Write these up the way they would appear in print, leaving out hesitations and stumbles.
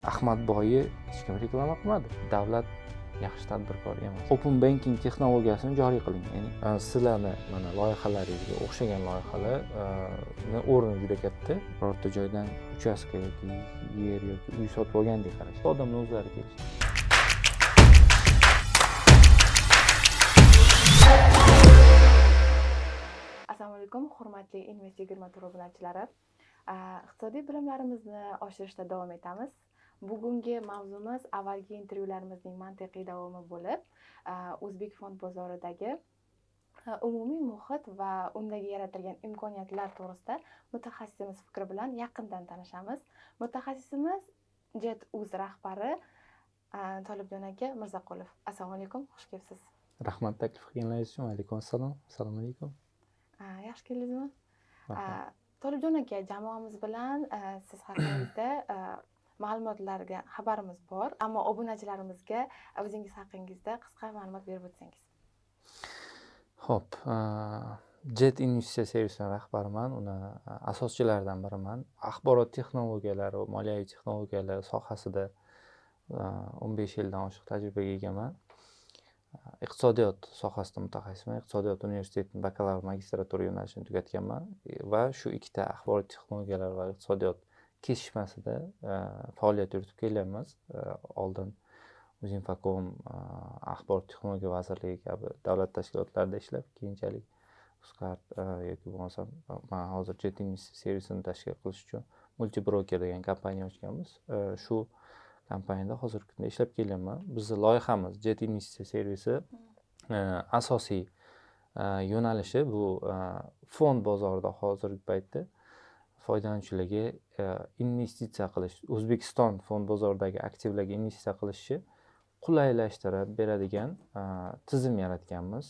Ahmadboyi hech kim reklama qilmadi. Davlat yaxshi tadbirkor emas. Open banking texnologiyasini joriy qiling. Ya'ni sizlarni mana loyihalaringizga o'xshagan loyihalarni o'rni juda katta. Birorta joydan uchastka yoki yer yoki uy sotib olgandek qarashadi. Odamlar o'zlari kelishadi. Assalomu alaykum, hurmatli Invest20 obunachilari. Iqtisodiy bilimlarimizni oshirishda davom etamiz. Bugungi mavzumiz avvalgi intervyularimizning mantiqiy davomi bo'lib, O'zbek fond bozoridagi umumiy muhit va undagi yaratilgan imkoniyatlar to'g'risida mutaxassisimiz fikri bilan yaqindan tanishamiz. Mutaxassisimiz JetUz rahbari Tolibjon aka Mirzaqulov. Assalomu alaykum, xush kelibsiz. Rahmat taklif qilganingiz uchun. Alaykum assalom. Assalomu alaykum. Yaxshi keldingizmi? Tolibjon aka, jamoamiz bilan siz haqingizda ma'lumotlarga xabarimiz bor, ammo obunachilarimizga o'zingiz haqingizda qisqa ma'lumot berib o'tsangiz. Xo'p, Jet investitsiya servisi rahbariman, uni asoschilaridan biriman. Axborot texnologiyalari va moliyaviy texnologiyalar sohasida 15 yildan oshiq tajribaga egaman. Iqtisodiyot sohasida mutaxassisman. Iqtisodiyot universitetining bakalavr magistratura yo'nalishini tugatganman va shu ikkita axborot texnologiyalari va iqtisodiyot kesishmasida faoliyat yuritib kelyapmiz. Oldin Uzinfocom axborot texnologiya vazirligi kabi davlat tashkilotlarida ishlab, keyinchalik Uzcard yoki bo'lmasa men hozir Jet investitsiya servisini tashkil qilish uchun Multibroker degan kompaniya ochganmiz. Shu kompaniyada hozirgi kunda ishlab kelyapman. Bizning loyihamiz Jet investitsiya servisi asosiy yo'nalishi bu fond bozorida hozirgi paytda foydalanuvchilarga investitsiya qilish, O'zbekiston fond bozoridagi aktivlarga investitsiya qilishni qulaylashtirib beradigan tizim yaratganmiz.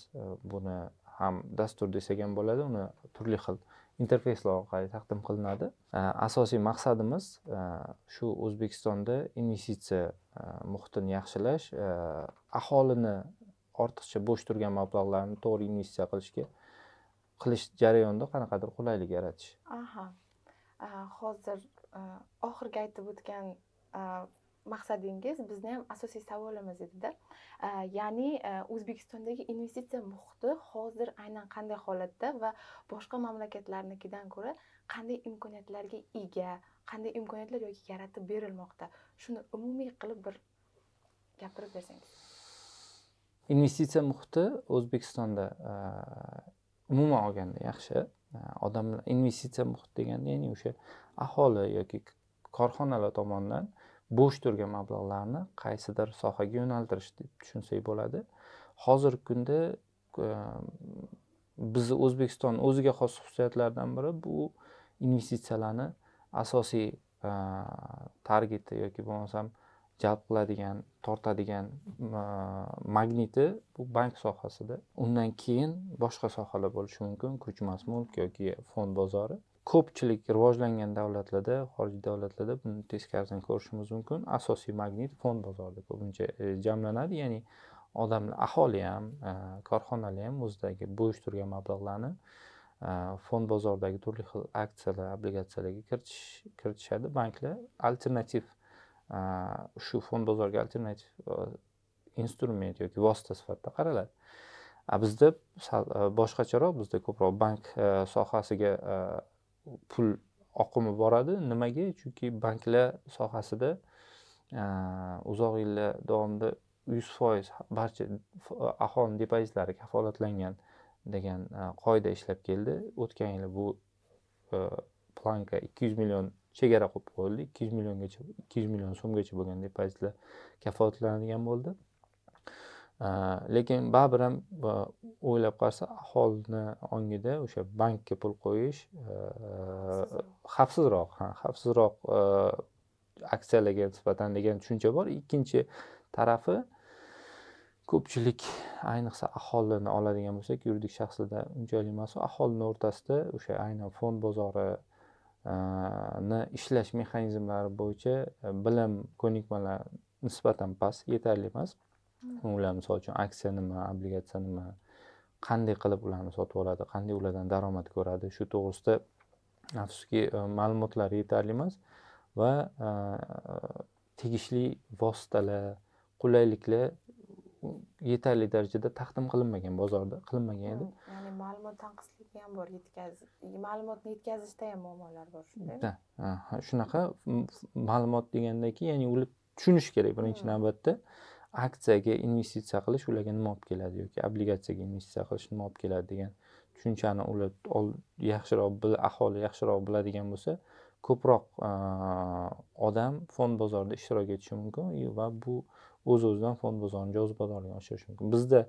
Buni ham dastur desak ham bo'ladi, uni turli xil interfeyslar orqali taqdim qilinadi. Asosiy maqsadimiz shu O'zbekistonda investitsiya muhitini yaxshilash, aholini ortiqcha bo'sh turgan mablag'larni to'g'ri investitsiya qilish jarayonida qanaqadir qulaylik yaratish. Hozir oxirgi aytib o'tgan maqsadingiz bizni ham asosiy savolimiz edi-da. Ya'ni O'zbekistondagi investitsiya muhiti hozir aynan qanday holatda va boshqa mamlakatlarnikidan ko'ra qanday imkoniyatlarga ega, qanday imkoniyatlar yoki yaratib berilmoqda? Shuni umumiy qilib bir gapirib bersangiz. Investitsiya muhiti O'zbekistonda umuman olganda yaxshi. Odamlar investitsiya muhiti deganda ya'ni o'sha aholi yoki korxonalar tomonidan bo'sh turgan mablag'larni qaysidir sohaga yo'naltirish deb tushunsak bo'ladi. Hozirgi kunda bizni O'zbekiston o'ziga xos xususiyatlaridan biri bu investitsiyalarni asosiy targeti yoki bo'lmasam jalb qiladigan, tortadigan magniti bu bank sohasida. Undan keyin boshqa sohalar bo'lishi mumkin, ko'chmas mulk yoki fond bozori. Ko'pchilik rivojlangan davlatlarda, xorijiy davlatlarda buni teskarisini ko'rishimiz mumkin. Asosiy magnit fond bozorida ko'pincha jamlanadi, ya'ni odamlar, aholi ham, korxonalar ham o'zidagi bo'sh turgan mablag'larni fond bozoridagi turli xil aksiyalar, obligatsiyalarga kiritishadi. Banklar alternativ shu fond bozoriga alternativ instrument yoki vosita sifatida qaraladi. Bizda boshqacharoq, bizda ko'proq bank sohasiga pul oqimi boradi. Nimaga? Chunki banklar sohasida uzoq yillar davomida 100% barcha aholi depozitlari kafolatlangan degan qoida ishlab keldi. O'tgan yil bu planka 200 million chegara qo'yib qo'yildi. 200 million so'mgacha bo'lgan depozitlar kafolatlanadigan bo'ldi. Lekin baribir ham o'ylab qarasa aholini ongida o'sha bankka pul qo'yish xavfsizroq aksiyalarga nisbatan degan tushuncha bor. Ikkinchi tarafi ko'pchilik, ayniqsa aholini oladigan bo'lsak, yuridik shaxslarda unchalik emas, aholini o'rtasida o'sha aynan fond bozori ishlash mexanizmlari bo'yicha bilim, ko'nikmalar nisbatan past, yetarli emas. Ular misol uchun aksiya nima, obligatsiya nima, qanday qilib ularni sotib oladi, qanday ulardan daromad ko'radi, shu to'g'risida afsuski ma'lumotlar yetarli emas va tegishli vositalar, qulayliklar yetarli darajada taqdim qilinmagan bozorda, qilinmagan edi. Ya'ni ma'lumot tanqisligi ham bor, ma'lumotni yetkazishda ham muammolar bor, shundaymi? Shunaqa ma'lumot degandaki, ya'ni ular tushunishi kerak birinchi navbatda aksiyaga investitsiya qilish ularga nima olib keladi yoki obligatsiyaga investitsiya qilish nima olib keladi degan tushunchani ular aholi yaxshiroq biladigan bo'lsa, ko'proq odam fond bozorida ishtirok etishi mumkin va bu o'z-o'zidan fond bozorini jozibadorligini oshirishi mumkin. Bizda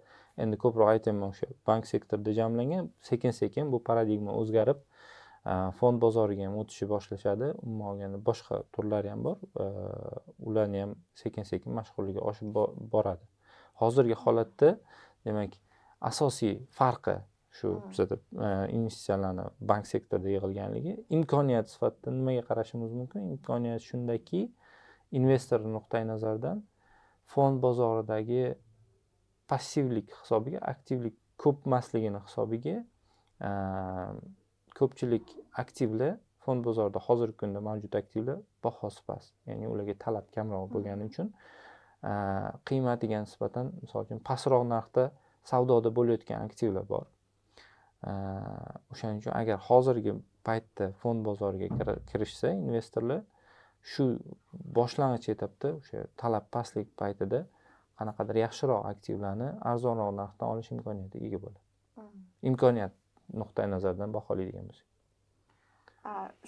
endi ko'proq aytaman, o'sha bank sektorida jamlangan, sekin-sekin bu paradigma o'zgarib, fond bozoriga ham o'tishni boshlashadi. Umuman olganda boshqa turlari ham bor. Ularni ham sekin-sekin mashhurligi oshib boradi. Hozirgi holatda, demak, asosiy farqi shu bizada investitsiyalarni bank sektorida yig'ilganligi, imkoniyat sifatida nimaga qarashimiz mumkin? Imkoniyat shundaki, investor nuqtai nazaridan fond bozoridagi passivlik hisobiga aktivlik ko'pmasligini hisobiga ko'pchilik aktivlar fond bozorida hozirgi kunda mavjud aktivlar bahosi past, ya'ni ularga talab kamroq bo'lgani uchun qiymatiga nisbatan misol uchun pastroq narxda savdoda bo'layotgan aktivlar bor. O'shaning uchun agar hozirgi paytda fond bozoriga kirishsa investorlar, shu boshlang'ich etapda o'sha talab pastlik paytida qanaqadir yaxshiroq aktivlarni arzonroq narxdan olish imkoniyatiga ega bo'ladi. Imkoniyat nuqtai nazaridan baholaydigan bo'lsak.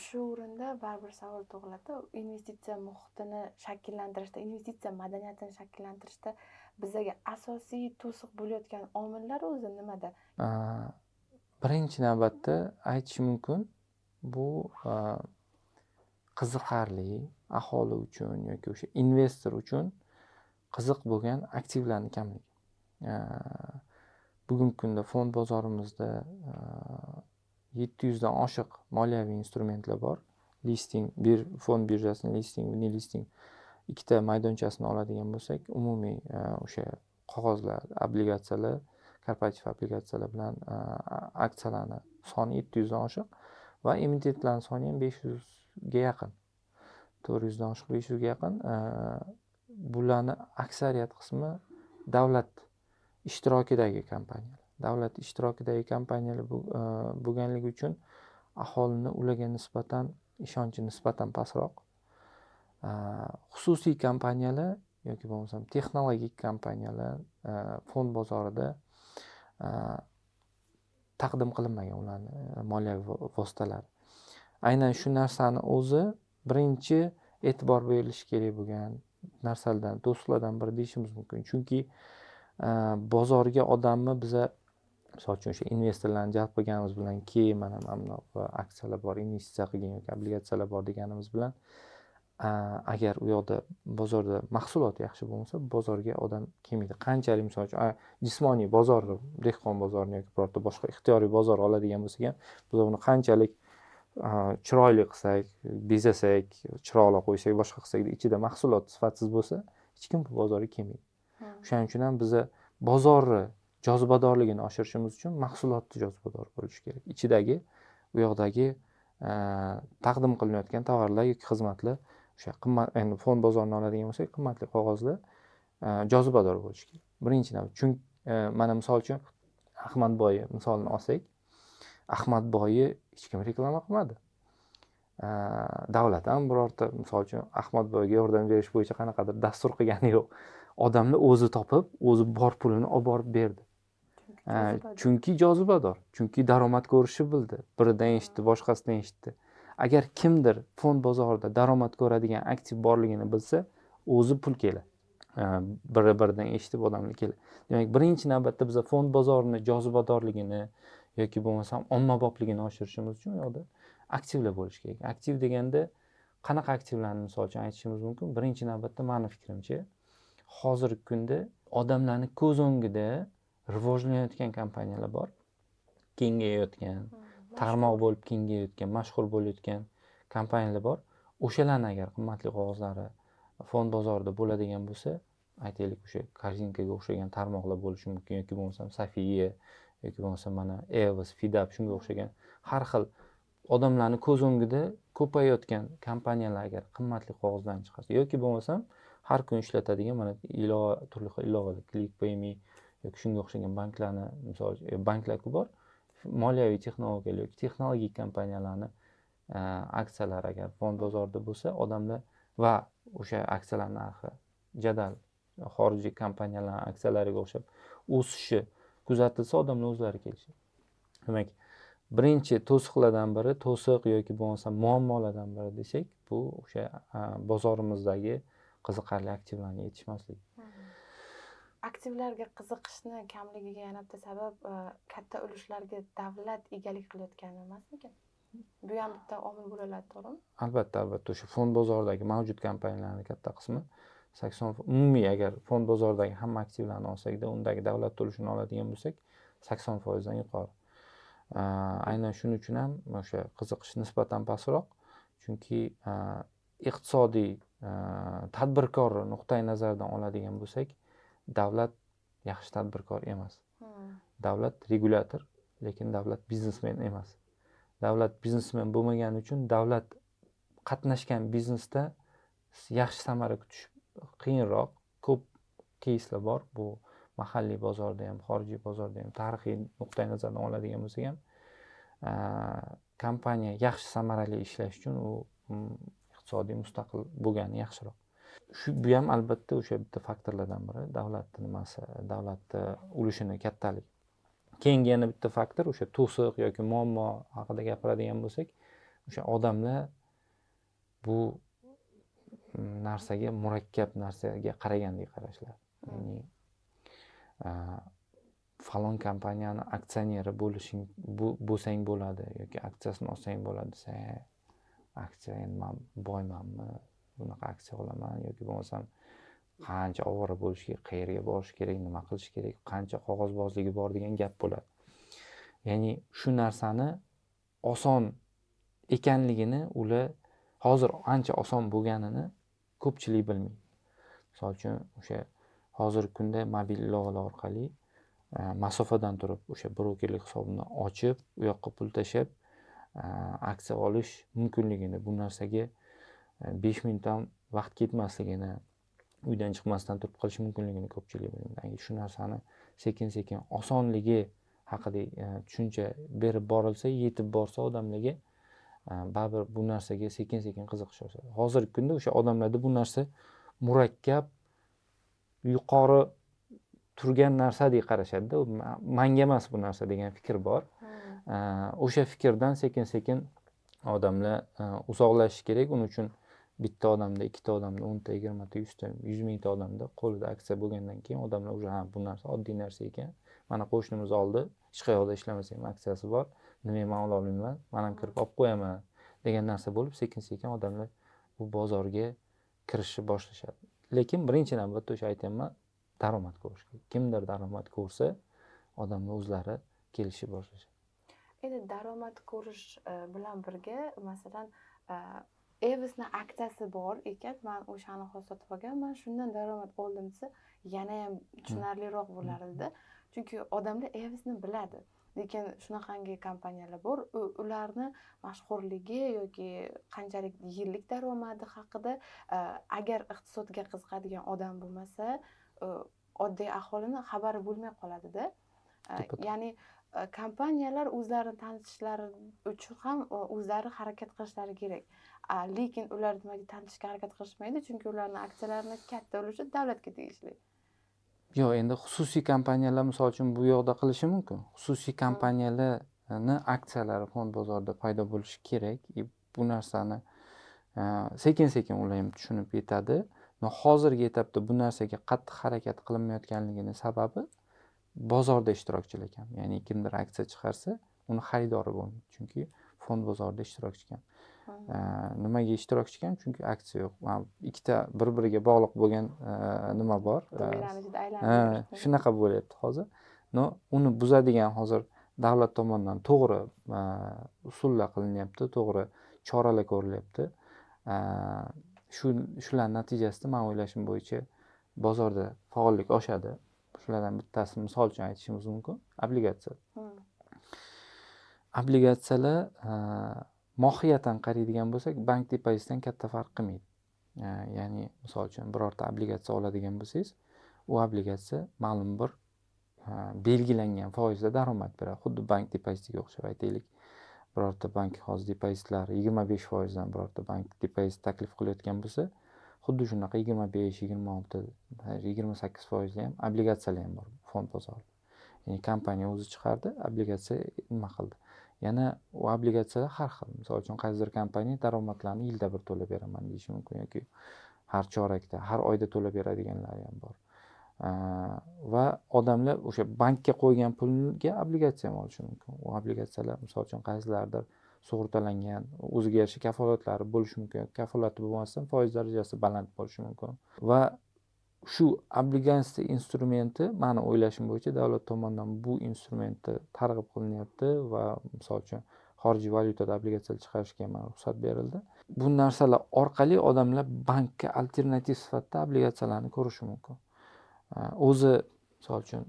Shu o'rinda baribir savol tug'iladi. Investitsiya muhitini shakllantirishda, investitsiya madaniyatini shakllantirishda bizga asosiy to'siq bo'layotgan omillar o'zi nimada? Birinchi navbatda aytish mumkin, bu qiziqarli aholi uchun yoki o'sha investor uchun qiziq bo'lgan aktivlarning kamligi. Bugungi kunda fond bozorimizda 700 dan oshiq moliyaviy instrumentlar bor. Listing, fond birjasining listing, mini listing ikkita maydonchasini oladigan bo'lsak, umumiy o'sha qog'ozlar, obligatsiyalar, korporativ obligatsiyalar bilan aksiyalarni soni 700 dan oshiq va emitentlarning soni ham 500 ga yaqin. 400 dan oshiq, 500 ga yaqin. Bularning aksariyat qismi davlat ishtirokidagi kompaniyalar. Davlat ishtirokidagi kompaniyalar bo'lganligi uchun aholini ularga nisbatan ishonchi nisbatan pastroq. Xususiy kompaniyalar yoki bo'lmasam texnologik kompaniyalar fond bozorida taqdim qilinmagan ularning moliyaviy vositalari. Aynan shu narsani o'zi birinchi e'tibor berilishi kerak bo'lgan narsalardan, to'siqlardan biri deyishimiz mumkin. Chunki bozorga odamni biza misol uchun o'sha investorlarni jalb qilganimiz bilan keyin mana bu aksiyalar bor, investitsiya qilgan yoki obligatsiyalar bor deganimiz bilan agar u yoqda bozorda mahsulot yaxshi bo'lmasa, bozorga odam kelmaydi. Qanchalik misol uchun jismoniy bozor, dehqon bozorini yoki birorta boshqa ixtiyoriy bozor oladigan bo'lsak ham, biz uni qanchalik chiroyli qilsak, bezasak, chiroqlar qo'ysak, boshqa qilsak, ichida mahsulot sifatsiz bo'lsa, hech kim bu bozorga kelmaydi. O'shaning uchun ham biza bozorni jozibadorligini oshirishimiz uchun mahsulotni jozibador bo'lishi kerak. Ichidagi, u yoqdagi taqdim qilinayotgan tovarlar yoki xizmatlar, o'sha qimmat, endi fond bozorini oladigan bo'lsak, qimmatli qog'ozlar jozibador bo'lishi kerak. Birinchi navbat. Chunki mana misol uchun Ahmadboy misolini olsak, Ahmadboyni hech kim reklama qilmadi. Davlat ham birorta misol uchun Ahmadboyga yordam berish bo'yicha qanaqadir dastur qilgani yo'q. Odamlar o'zi topib, o'zi bor pulini olib borib berdi. Chunki jozibador, chunki daromad ko'rishni bildi. Biridan eshitdi, boshqasidan eshitdi. Agar kimdir fond bozorida daromad ko'radigan aktiv borligini bilsa, o'zi pul keladi. Biridan eshitib odamlar keladi. Demak, birinchi navbatda biz fond bozorini jozibadorligini yoki bo'lmasam ommabopligini oshirishimiz uchun u yoqda aktivlar bo'lishi kerak. Aktiv deganda qanaqa aktivlarni misol uchun aytishimiz mumkin? Birinchi navbatda meni fikrimcha, hozirgi kunda odamlarning ko'z o'ngida rivojlanayotgan kompaniyalar bor. Kengayayotgan, tarmoq bo'lib kengayayotgan, mashhur bo'layotgan kompaniyalar bor. O'shalarning agar qimmatli qog'ozlari fond bozorida bo'ladigan bo'lsa, aytaylik o'sha Korzinkaga o'xshagan tarmoqlar bo'lishi mumkin yoki bo'lmasam Safiya yoki bo'lmasam mana Evos, Fidap shunga o'xshagan har xil odamlarni ko'z o'ngida ko'payayotgan kompaniyalar agar qimmatli qog'ozdan chiqarsa yoki bo'lmasam har kun ishlatadigan mana turli xil ilovalar ClickPayMe yoki shunga o'xshagan banklarni misol banklar bor, moliyaviy texnologiyalar yoki texnologik kompaniyalarni aksiyalari agar fond bozorida bo'lsa, odamlar va o'sha aksiyalar narxi jadal xorijiy kompaniyalar aksiyalariga o'xshab o'sishi kuzatilsa, odamlar o'zlari kelishadi. Demak, birinchi to'siqlardan biri, to'siq yoki bo'lmasa muammolardan biri desak, bu o'sha bozorimizdagi qiziqarli aktivlarning yetishmasligi. Aktivlarga qiziqishni kamligiga yana bitta sabab katta ulushlarga davlat egalik qilayotgani emasmikan? Bu ham bitta omil bo'la oladi, to'g'rimi? Albatta, o'sha fond bozoridagi mavjud kompaniyalarning katta qismi 80 umumiy agar fond bozoridagi hamma aktivlarni olsakda, undagi davlat ulushini oladigan bo'lsak, 80% dan yuqori. Aynan shuning uchun ham o'sha qiziqish nisbatan pastroq. Chunki iqtisodiy tadbirkor nuqtai nazaridan oladigan bo'lsak, davlat yaxshi tadbirkor emas. Davlat regulyator, lekin davlat biznesmen emas. Davlat biznesmen bo'lmagani uchun davlat qatnashgan biznesda yaxshi samara kutish qiyinroq. Ko'p keyslar bor. Bu mahalliy bozorda ham, xorijiy bozorda ham, tarixiy nuqtai nazardan oladigan bo'lsak ham, kompaniya yaxshi samarali ishlash uchun u iqtisodiy mustaqil bo'lgani yaxshiroq. Bu ham albatta o'sha bitta faktorlardan biri, davlatni ulushini kattaligi. Keyingi yana bitta faktor o'sha to'siq yoki muammo haqida gapiradigan bo'lsak, o'sha odamlar bu narsaga murakkab narsaga qaragandek qarashlar. Ya'ni falon kompaniyani aksioneri bo'lsang bo'ladi yoki aksiyasini olsang bo'ladi desa, aksiya endi men boymanmi, bunaqa aksiya olaman yoki bo'lmasam qancha ovora bo'lish kerak, qayerga borish kerak, nima qilish kerak, qancha qog'ozbozligi bor degan gap bo'ladi. Ya'ni shu narsani oson ekanligini ular hozir ancha oson bo'lganini ko'pchilik bilmaydi. Misol uchun o'sha hozirgi kunda mobil ilovalar orqali masofadan turib o'sha brokerlik hisobini ochib, u yoqqa pul tashab aksiya olish mumkinligini, bu narsaga 5 minutdan vaqt ketmasligini, uydan chiqmasdan turib qilish mumkinligini ko'pchilik bilmaydi. Shu narsani sekin-sekin osonligi haqida tushuncha berib borilsa, yetib borsa odamlarga baribir bu narsaga sekin-sekin qiziqish oshadi. Hozirgi kunda o'sha odamlarda bu narsa murakkab, yuqori turgan narsadek qarashadi-da, menga emas bu narsa degan fikr bor. O'sha fikrdan sekin-sekin odamlar uzoqlashish kerak. Uning uchun bitta odamda, ikkita odamda, 10 ta, 20 ta, 100 ta, 100 mingta odamda qo'lida aksiya bo'lgandan keyin odamlar bu narsa oddiy narsa ekan. Mana qo'shnimiz oldi, hech qayerda ishlamasa ham aksiyasi bor. Nima men ola olmayman, men ham kirib olib qo'yaman degan narsa bo'lib, sekin-sekin odamlar bu bozorga kirishni boshlashadi. Lekin birinchi navbatda o'sha aytayapman, daromad ko'rish kerak. Kimdir daromad ko'rsa, odamlar o'zlari kelishni boshlashadi. Endi daromad ko'rish bilan birga, masalan, Evis'ning aksiyasi bor ekan, men o'shani hozir sotib olganman, shundan daromad oldim desa, yana ham tushunarliroq bo'lardi-da. Chunki odamlar Evis'ni biladi. Lekin shunaqangi kompaniyalar bor, ularni mashhurligi yoki qanchalik yillik daromadi haqida agar iqtisodga qiziqadigan odam bo'lmasa, oddiy aholini xabari bo'lmay qoladi-da. Ya'ni kompaniyalar o'zlarini tanishishlari uchun ham o'zlari harakat qilishlari kerak. Lekin ular nimaga tanishishga harakat qilishmaydi? Chunki ularning aksiyalarining katta ulushi davlatga tegishli. Yo'q, endi xususiy kompaniyalar misol uchun bu yoqda qilishi mumkin. Xususiy kompaniyalarning aksiyalari fond bozorida paydo bo'lishi kerak. Bu narsani sekin-sekin ular ham tushunib yetadi. Hozirgi etapda bu narsaga qattiq harakat qilinmayotganligining sababi bozorda ishtirokchilar kam. Ya'ni kimdir aksiya chiqarsa, uni xaridori bo'lmaydi. Chunki fond bozorida ishtirokchi kam. Nimaga ishtirokchi kam? Chunki aksiya yo'q. Ikkita bir-biriga bog'liq bo'lgan nima bor? Shunaqa bo'lyapti hozir. Uni buzadigan hozir davlat tomonidan to'g'ri usullar qilinyapti, to'g'ri choralar ko'rilyapti. Shular natijasida men o'ylashim bo'yicha bozorda faollik oshadi. Shulardan bittasi misol uchun aytishimiz mumkin, obligatsiya. Obligatsiyalar mohiyatan qaraydigan bo'lsak, bank depozitdan katta farq qilmaydi. Ya'ni misol uchun birorta obligatsiya oladigan bo'lsangiz, u obligatsiya ma'lum bir belgilangan foizda daromad beradi. Xuddi bank depozitiga o'xshab aytaylik. Birorta bank hozir depozitlari 25% dan birorta bank depozit taklif qilayotgan bo'lsa, xuddi shunaqa 25, 26, 28% ham obligatsiyalar ham bor fond bozorida. Ya'ni kompaniya o'zi chiqardi, obligatsiya nima qildi. Yana u obligatsiyalar har xil. Misol uchun qaysidir kompaniya daromadlarni yilda bir to'lab beraman deyishi mumkin yoki har chorakda, har oyda to'lab beradiganlari ham bor. Va odamlar o'sha bankka qo'ygan pulga obligatsiya ham olishi mumkin. U obligatsiyalar misol uchun qaysilardir sug'urtalangan, o'ziga yarasha kafolatlari bo'lishi mumkin. Kafolati bo'lmasdan foiz darajasi baland bo'lishi mumkin. Va shu obligatsiya instrumenti, meni o'ylashim bo'yicha davlat tomonidan bu instrumentni targ'ib qilinyapti va misol uchun xorijiy valyutada obligatsiyalar chiqarishga ham ruxsat berildi. Bu narsalar orqali odamlar bankka alternativ sifatida obligatsiyalarni ko'rishi mumkin. O'zi misol uchun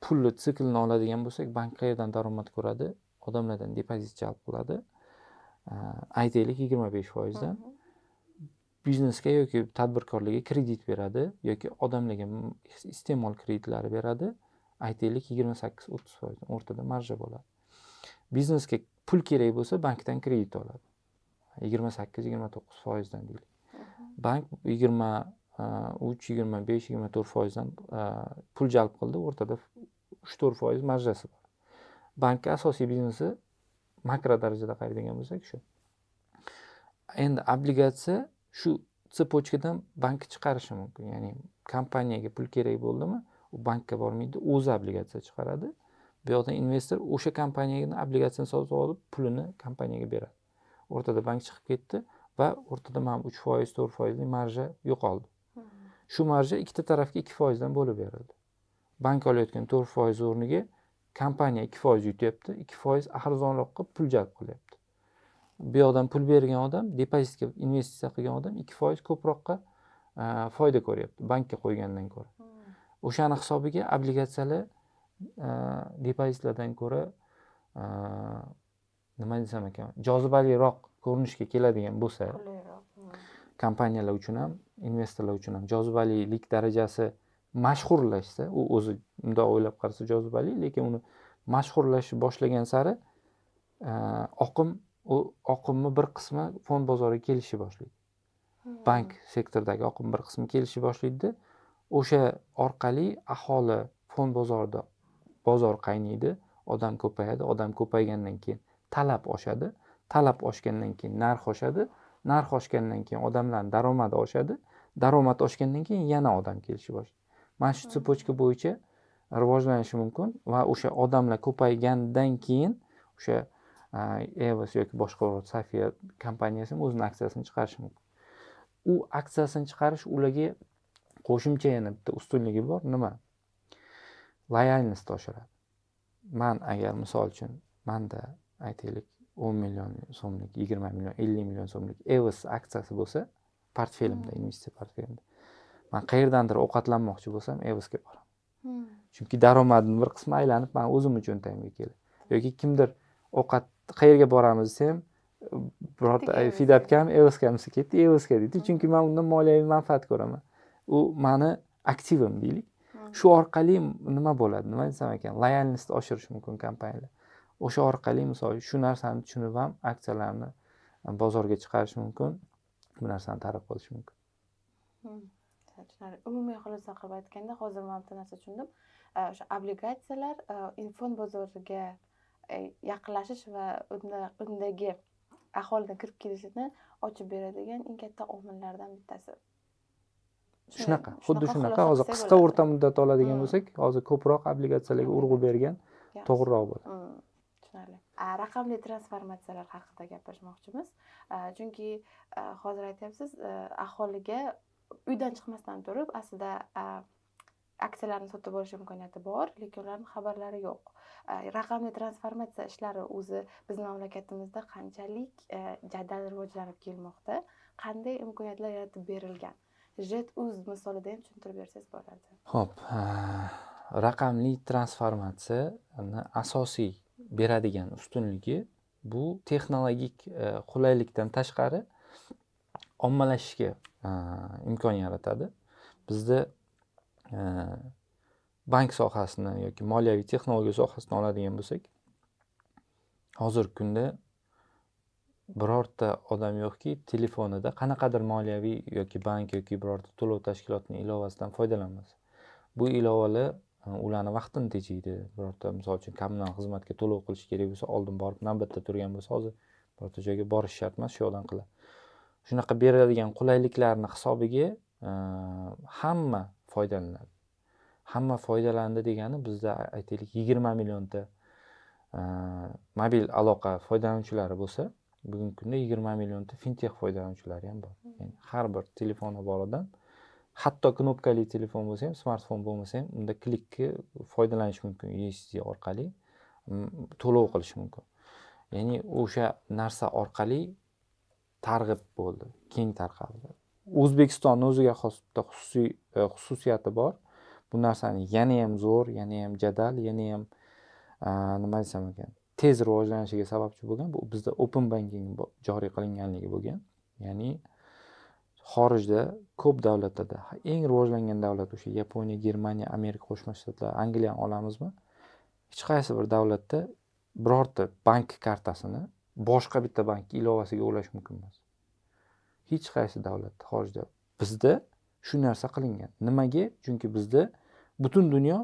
pulli siklini oladigan bo'lsak, bank qayerdan daromad ko'radi? Odamlardan depozit jalb qiladi. Aytaylik 25% dan. Biznesga yoki tadbirkorlarga kredit beradi yoki odamlarga iste'mol kreditlari beradi. Aytaylik 28-30% o'rtada marja bo'ladi. Biznesga pul kerak bo'lsa, bankdan kredit oladi. 28-29% dan deylik. Bank 23, 25, 24% dan pul jalb qildi, o'rtada 3-4% marjasi bor. Bankka asosiy biznesi makro darajada qaraydigan bo'lsak shu. Endi obligatsiya shu tsepotchkadan bank chiqarishi mumkin. Ya'ni kompaniyaga pul kerak bo'ldimi, u bankka bormaydi, o'zi obligatsiya chiqaradi. Bu yoqdan investor o'sha kompaniyaga obligatsiyani sotib olib, pulini kompaniyaga beradi. O'rtada bank chiqib ketdi va o'rtada mana 3%, 4% marja yo'qoldi. Shu marja ikkita tarafga 2% dan bo'lib berildi. Bank olayotgan 4% o'rniga kompaniya 2% yutyapti, 2% arzonroqqa pul jalb qilyapti. Bu yoqdan pul bergan odam, depozitga investitsiya qilgan odam 2% ko'proqqa foyda ko'ryapti bankka qo'ygandan ko'ra. O'shani hisobiga obligatsiyalar depozitlardan ko'ra nima desam ekan, jozibaliroq ko'rinishga keladigan bo'lsa, kompaniyalar uchun ham, investorlar uchun ham jozibalilik darajasi mashhurlashsa, u o'zi bundoq o'ylab qarasa jozibali, lekin uni mashhurlashni boshlagan sari oqimni bir qismi fond bozoriga kelishni boshlaydi. Bank sektoridagi oqim bir qismi kelishni boshlaydi. O'sha orqali aholi fond bozorida bozor qaynaydi, odam ko'payadi, odam ko'paygandan keyin talab oshadi, talab oshgandan keyin narx oshadi, narx oshgandan keyin odamlarning daromadi oshadi, daromad oshgandan keyin yana odam kelishni boshlaydi. Mana shu tsepotchka bo'yicha rivojlanishi mumkin va o'sha odamlar ko'paygandan keyin o'sha Evos yoki boshqa Safiya kompaniyasi o'zining aksiyasini chiqarishi mumkin. U aksiyasini chiqarish ularga qo'shimcha yana bitta ustunligi bor. Nima? Loyalnost oshiradi. Men agar misol uchun menda aytaylik 10 million so'mlik, 20 million, 50 million so'mlik Evos aksiyasi bo'lsa, portfelimda, investitsiya portfelimda, men qayerdandir ovqatlanmoqchi bo'lsam, Evosga boraman. Chunki daromadning bir qismi aylanib men o'zim uchun cho'ntagimga keladi. Yoki kimdir ovqat qayerga boramiz desam, birorta Fidatkam, Evoskamisi ketdi, Evosga deydi. Chunki men undan moliyaviy manfaat ko'raman. U meni aktivim deylik. Shu orqali nima bo'ladi? Nima desam ekan, loyalnostni oshirish mumkin kompaniyalar. O'sha orqali misol shu narsani tushunib ham aksiyalarni bozorga chiqarish mumkin, bu narsani targ'ib qilish mumkin. Umumiy xulosa qilib aytganda, hozir men bitta narsa tushundim. O'sha obligatsiyalar fond bozoriga yaqinlashish va undagi aholining kirib kelishini ochib beradigan eng katta omillardan bittasi. Shunaqa, xuddi shunaqa. Hozir qisqa o'rta muddat oladigan bo'lsak, hozir ko'proq obligatsiyalarga urg'u bergan to'g'riroq bo'ladi. Tushunarli. Raqamli transformatsiyalar haqida gapirmoqchimiz. Chunki hozir aytyapsiz, aholiga uydan chiqmasdan turib, aslida aksiyalarni sotib olish imkoniyati bor, lekin ularning xabarlari yo'q. Raqamli transformatsiya ishlari o'zi bizning mamlakatimizda qanchalik jadal rivojlanib kelmoqda, qanday imkoniyatlar yaratib berilgan? JetUz misolida ham tushuntirib bersangiz bo'ladi. Xo'p, raqamli transformatsiyani asosiy beradigan ustunligi bu texnologik qulaylikdan tashqari ommalashishga imkon yaratadi. Bizda bank sohasini yoki moliyaviy texnologiya sohasini oladigan bo'lsak, hozirgi kunda birorta odam yo'qki, telefonida qanaqadir moliyaviy yoki bank yoki birorta to'lov tashkilotining ilovasidan foydalanmasa. Bu ilovalar ularni vaqtini tejaydi. Birorta misol uchun kommunal xizmatga to'lov qilish kerak bo'lsa, oldin borib navbatda turgan bo'lsa, hozir birorta joyga borish shart emas, shu yoqdan qiladi. Shunaqa beriladigan qulayliklarni hisobiga hamma foydalanadi. Hamma foydalandi degani bizda aytaylik 20 millionta mobil aloqa foydalanuvchilari bo'lsa, bugungi kunda 20 millionta fintech foydalanuvchilari ham bor. Ya'ni har bir telefoni bor odam, hatto knopkali telefon bo'lsa ham, smartfon bo'lmasa ham, unda klikka foydalanish mumkin. USSD orqali to'lov qilish mumkin. Ya'ni o'sha narsa orqali targ'ib bo'ldi, keng tarqaldi. O'zbekistonning o'ziga xos bitta xususiyati bor. Bu narsani yana ham zo'r, yana ham jadal, yana ham nima desam ekan, tez rivojlanishiga sababchi bo'lgan bu bizda open banking joriy qilinganligi bo'lgan. Ya'ni xorijda ko'p davlatlarda eng rivojlangan davlat o'sha Yaponiya, Germaniya, Amerika Qo'shma Shtatlari, Angliyani olamizmi? Hech qaysi bir davlatda birorta bank kartasini boshqa bitta bank ilovasiga ulash mumkin emas. Hech qaysi davlatda xorijda. Bizda shu narsa qilingan. Nimaga? Chunki bizda butun dunyo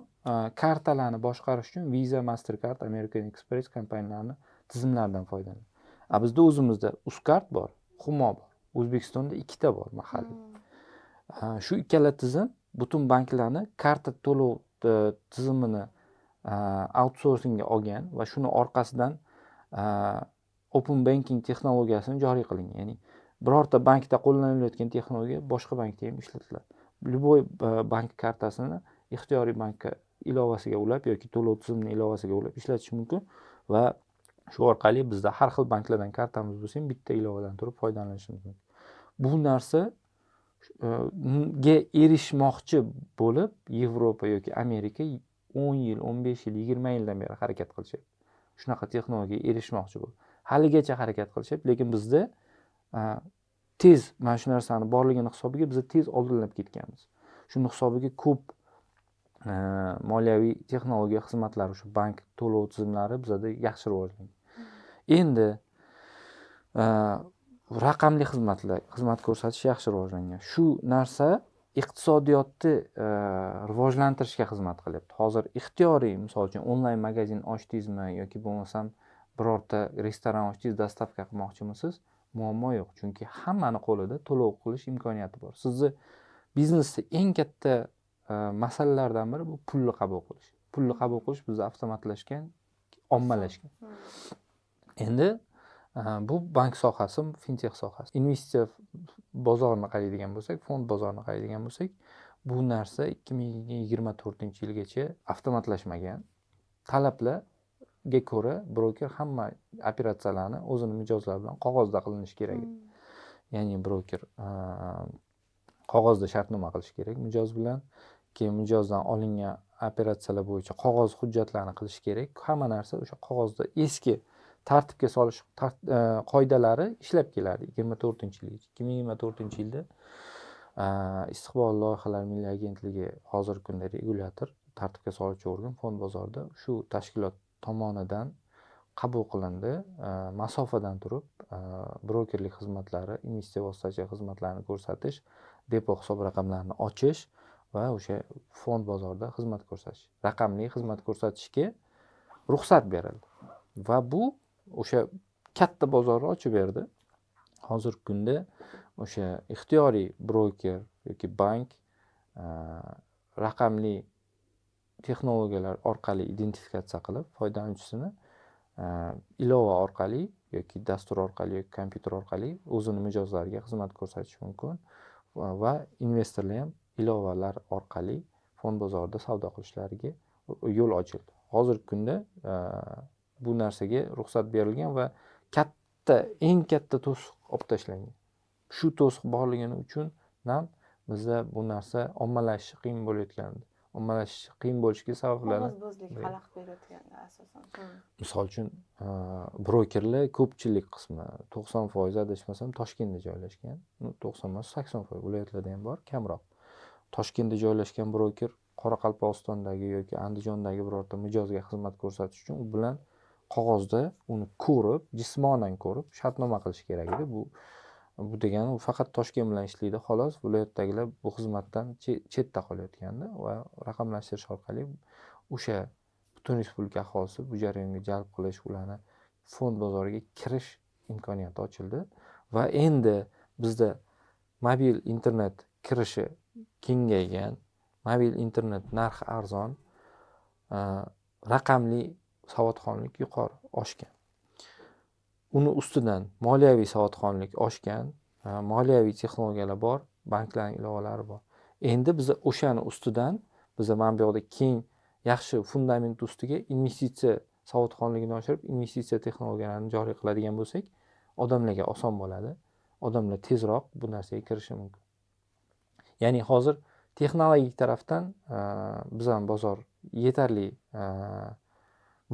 kartalarni boshqarish uchun Visa, Mastercard, American Express kompaniyalarini tizimlaridan foydalanadi. Bizda o'zimizda Uzcard bor, Humo bor. O'zbekistonda ikkita bor mahalliy. Shu ikkala tizim butun banklarni karta to'lov tizimini outsourcingga olgan va shuni orqasidan open banking texnologiyasini joriy qilingan. Ya'ni birorta bankda qo'llanilayotgan texnologiya boshqa bankda ham ishlatiladi. Любой bank kartasini ixtiyoriy bankka ilovasiga ulab yoki to'lov tizimining ilovasiga ulab ishlatish mumkin va shu orqali bizda har xil banklardan kartamiz bo'lsa ham bitta ilovadan turib foydalanishimiz mumkin. Bu narsaga erishmoqchi bo'lib Yevropa yoki Amerika 10 yil, 15 yil, 20 yildan beri harakat qilishyapti. Shunaqa texnologiyaga erishmoqchi bo'lib. Haligacha harakat qilishyapti, lekin bizda tez mana shu narsani borligini hisobiga biz tez oldinlab ketganmiz. Shuni hisobiga ko'p moliyaviy texnologiya xizmatlari, shu bank to'lov tizimlari bizda yaxshi rivojlangan. Endi raqamli xizmat ko'rsatish yaxshi rivojlangan. Shu narsa iqtisodiyotni rivojlantirishga xizmat qilyapti. Hozir ixtiyoriy, misol uchun onlayn magazin ochdingizmi yoki bo'lmasam birorta restoran ochdingiz, dastavka qilmoqchimisiz? Muammo yo'q, chunki hammani qo'lida to'lov qilish imkoniyati bor. Sizni biznesda eng katta masalalardan biri bu pulni qabul qilish. Pulni qabul qilish bizda avtomatlashgan, ommalashgan. Endi bu bank sohasi, fintech sohasi. Investitsiya bozorini qaraydigan bo'lsak, fond bozorini qaraydigan bo'lsak, bu narsa 2024-yilgacha avtomatlashmagan. Talablarga ko'ra broker hamma operatsiyalarni o'zini mijozlari bilan qog'ozda qilinishi kerak. Ya'ni broker qog'ozda shartnoma qilish kerak mijoz bilan, keyin mijozdan olingan operatsiyalar bo'yicha qog'oz hujjatlarni qilish kerak. Hamma narsa o'sha qog'ozda eski tartibga solish qoidalari ishlab keladi 2024-yilgacha. 2024-yilda Istiqbolli loyihalar milliy agentligi hozirgi kunda regulyator, tartibga soluvchi organ fond bozorida shu tashkilot tomonidan qabul qilindi. Masofadan turib brokerlik xizmatlari, investitsiya vositachilik xizmatlarini ko'rsatish, depo hisob raqamlarini ochish va o'sha fond bozorida xizmat ko'rsatish, raqamli xizmat ko'rsatishga ruxsat berildi. Va bu o'sha katta bozorni ochib berdi. Hozirgi kunda o'sha ixtiyoriy broker yoki bank raqamli texnologiyalar orqali identifikatsiya qilib, foydalanuvchisini ilova orqali yoki dastur orqali yoki kompyuter orqali o'zini mijozlariga xizmat ko'rsatish mumkin va investorlar ham ilovalar orqali fond bozorida savdo qilishlariga yo'l ochildi. Hozirgi kunda bu narsaga ruxsat berilgan va eng katta to'siq olib tashlangan. Shu to'siq borligini uchun ham bizda bu narsa ommalashishi qiyin bo'layotgandi. ommalashish qiyin bo'lishiga sabablarni Qog'ozbozlik xalaqit berayotgan asosan. misol uchun brokerlar ko'pchilik qismi 90% adashmasam Toshkentda joylashgan. 90 emas, 80% viloyatlarda ham bor, kamroq. Toshkentda joylashgan broker Qoraqalpog'istondagi yoki Andijondagi birorta mijozga xizmat ko'rsatish uchun u bilan qog'ozda uni ko'rib, jismonan ko'rib, shartnoma qilish kerak edi. Bu degani u faqat Toshkent bilan ishlaydi, xolos. Viloyatdagilar bu xizmatdan chetda qolayotgandi va raqamlashtirish orqali o'sha butun respublika aholisi bu jarayonga jalb qilish, ularni fond bozoriga kirish imkoniyati ochildi va endi bizda mobil internet kirishi kengaygan, mobil internet narxi arzon, raqamli savodxonlik yuqori oshgan. Uni ustidan moliyaviy savodxonlik oshgan, moliyaviy texnologiyalar bor, banklarning ilovalari bor. Endi biz o'shani ustidan biz mana bu yoqda keng yaxshi fundament ustiga investitsiya savodxonligini oshirib, investitsiya texnologiyalarini joriy qiladigan bo'lsak, odamlarga oson bo'ladi. Odamlar tezroq bu narsaga kirishi mumkin. Ya'ni hozir texnologik tarafdan bizning bozor yetarli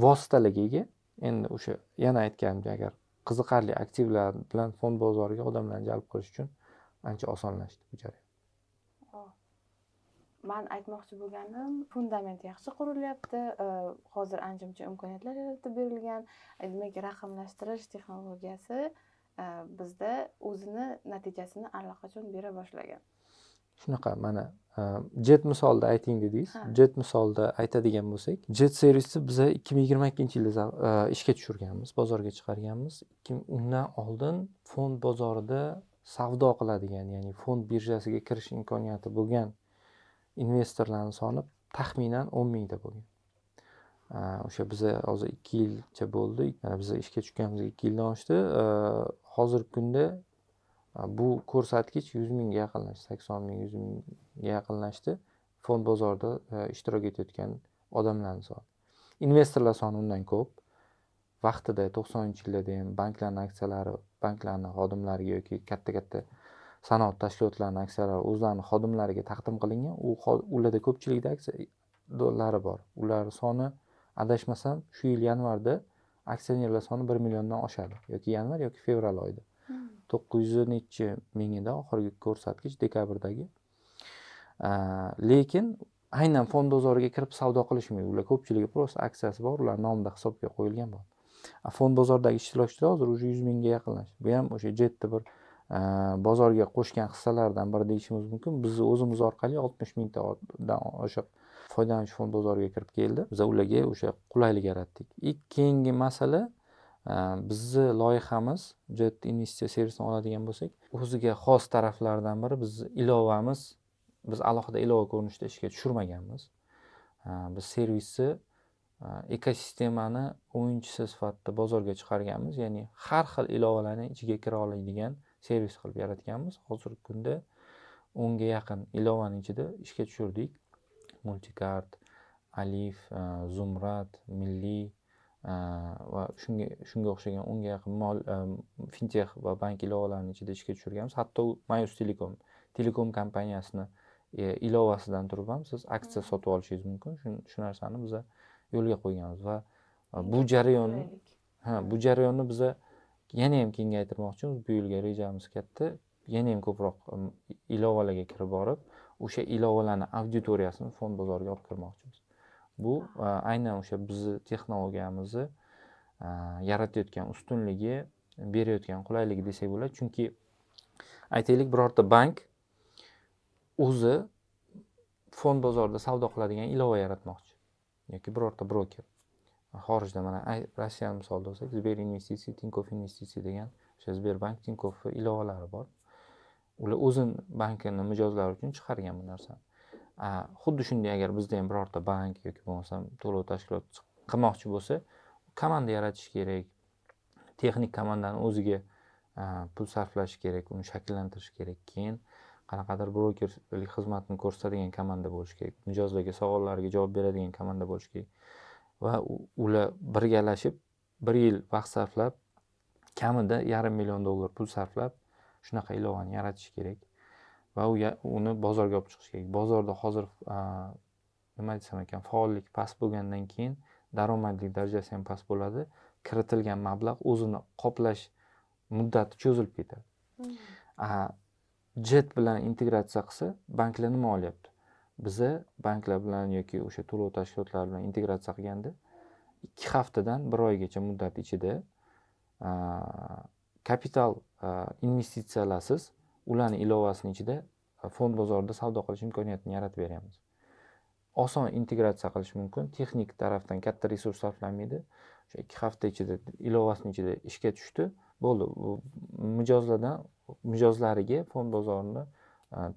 vositalarga ega. Endi o'sha yana aytganimdek, agar qiziqarli aktivlar bilan fond bozoriga odamlarni jalb qilish uchun ancha osonlashdi bu jarayon. Men aytmoqchi bo'lganim, fundament yaxshi qurilyapti. Hozir ancha-muncha imkoniyatlar yaratib berilgan. Demak, raqamlashtirish texnologiyasi bizda o'zini natijasini allaqachon bera boshlagan. Shunaqa, mana Jet misolida ayting dedingiz. Jet misolida aytadigan bo'lsak, Jet servisi biz 2022-yilda ishga tushirganmiz, bozorga chiqarganmiz. Undan oldin fond bozorida savdo qiladigan, ya'ni fond birjasiga kirish imkoniyati bo'lgan investorlarning soni taxminan 10 mingta bo'lgan. O'sha biza hozir 2 yilcha bo'ldi. Biz ishga tushganimizga 2 yildan oshdi. Hozirgi kunda bu ko'rsatkich 100 mingga yaqinlashdi, 80 ming, 100 mingga yaqinlashdi. Fond bozorida ishtirok etayotgan odamlarning soni. Investorlar soni undan ko'p. Vaqtida 90-yillarda ham banklarning aksiyalari, banklarning xodimlariga yoki katta-katta sanoat tashkilotlarining aksiyalari o'zlarining xodimlariga taqdim qilingan. Ularda ko'pchilikda aksiyadorlari bor. Ular soni adashmasam shu yil yanvarda aksionerlar soni 1 milliondan oshadi. Yoki yanvar yoki fevral oyida. 900 necha ming edi oxirgi ko'rsatkich dekabrdagi. Lekin aynan fond bozoriga kirib savdo qilishmaydi. Ular ko'pchiligi prosta aksiyasi bor, ular nomida hisobga qo'yilgan bor. Fond bozoridagi ishtirokchilar hozir уже 100 mingga yaqinlashdi. Bu ham o'sha Jetda bir bozorga qo'shgan hissalardan biri deyishimiz mumkin. Biz o'zimiz orqali 60 mingtadan oshiq foydalanuvchi fond bozoriga kirib keldi. Biz ularga o'sha qulaylik yaratdik. Keyingi masala, bizni loyihamiz Jet investitsiya servisini oladigan bo'lsak, o'ziga xos taraflardan biri biz ilovamiz, biz alohida ilova ko'rinishida ishga tushirmaganmiz. Biz servisni ekosistemani o'yinchisi sifatida bozorga chiqarganmiz, ya'ni har xil ilovalarni ichiga kira oladigan servis qilib yaratganmiz. Hozirgi kunda 10 ga yaqin ilovaning ichida ishga tushirdik. Multikart, Alif, Zumrad, Milliy va shunga o'xshagan 10 ga yaqin fintech va bank ilovalarining ichida ishga tushirganmiz. Hatto Mayus Telekom kompaniyasini ilovasidan turib ham siz aksiya sotib olishingiz mumkin. Shu narsani biz yo'lga qo'yganmiz va bu jarayonni biz yana ham kengaytirmoqchimiz. Bu yilga rejamiz katta. Yana ham ko'proq ilovalarga kirib borib, o'sha ilovalarning auditoriyasini fond bozoriga olib kirmoqchimiz. Bu aynan o'sha bizni texnologiyamizni yaratayotgan ustunligi, berayotgan qulayligi desak bo'ladi. Chunki aytaylik, birorta bank o'zi fond bozorida savdo qiladigan ilova yaratmoqchi yoki birorta broker. Xorijda mana Rossiyani misolida olsak, Sber investitsiya, Tinkoff investitsiya degan o'sha Sberbank, Tinkoff ilovalari bor. Ular o'zin bankini mijozlari uchun chiqargan bu narsani. Xuddi shunday agar bizda ham birorta bank yoki bo'lmasam to'lov tashkiloti qilmoqchi bo'lsa, komanda yaratish kerak. Texnik komandani o'ziga pul sarflash kerak, uni shakllantirish kerak. Keyin qanaqadir brokerlik xizmatini ko'rsatadigan komanda bo'lishi kerak. Mijozlarga savollariga javob beradigan komanda bo'lishi kerak. Va ular birgalashib 1 yil vaqt sarflab, kamida $500 million pul sarflab shunaqa ilovani yaratish kerak va uni bozorga olib chiqish kerak. Bozorda hozir nima desam ekan, faollik past bo'lgandan keyin daromadlik darajasi ham past bo'ladi. Kiritilgan mablag' o'zini qoplash muddati cho'zilib ketadi. Jet bilan integratsiya qilsa, banklar nima olyapti? Biza banklar bilan yoki o'sha to'lov tashkilotlari bilan integratsiya qilganda 2 haftadan 1 oygacha muddat ichida kapital investitsiyalasiz ularning ilovasining ichida fond bozorida savdo qilish imkoniyatini yaratib beryapmiz. Oson integratsiya qilish mumkin. Texnik tarafdan katta resurs sarflanmaydi. O'sha 2 hafta ichida ilovasining ichida ishga tushdi. Bo'ldi. Mijozlariga fond bozorini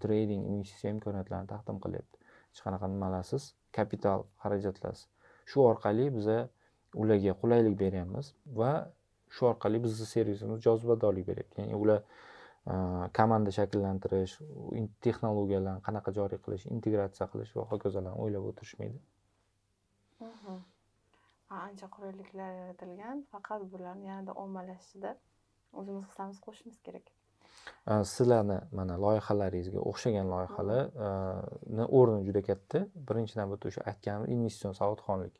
trading, investitsiya imkoniyatlarini taqdim qilyapti. Hech qanaqa nimalarsiz, kapital xarajatlarsiz. Shu orqali biza ularga qulaylik beryapmiz va shu orqali bizning servisimiz jozibadorlik beryapti. Ya'ni ular komanda shakllantirish, texnologiyalarni qanaqa joriy qilish, integratsiya qilish va hokazolarni o'ylab o'tirishmaydi. Ancha qulayliklar yaratilgan, faqat bularni yanada ommalashishida o'zimiz hissamiz qo'shishimiz kerak. Sizlarni mana loyihalaringizga o'xshagan loyihalarni o'rni juda katta. Birinchi navbatda o'sha aytganimiz investitsion savodxonlik.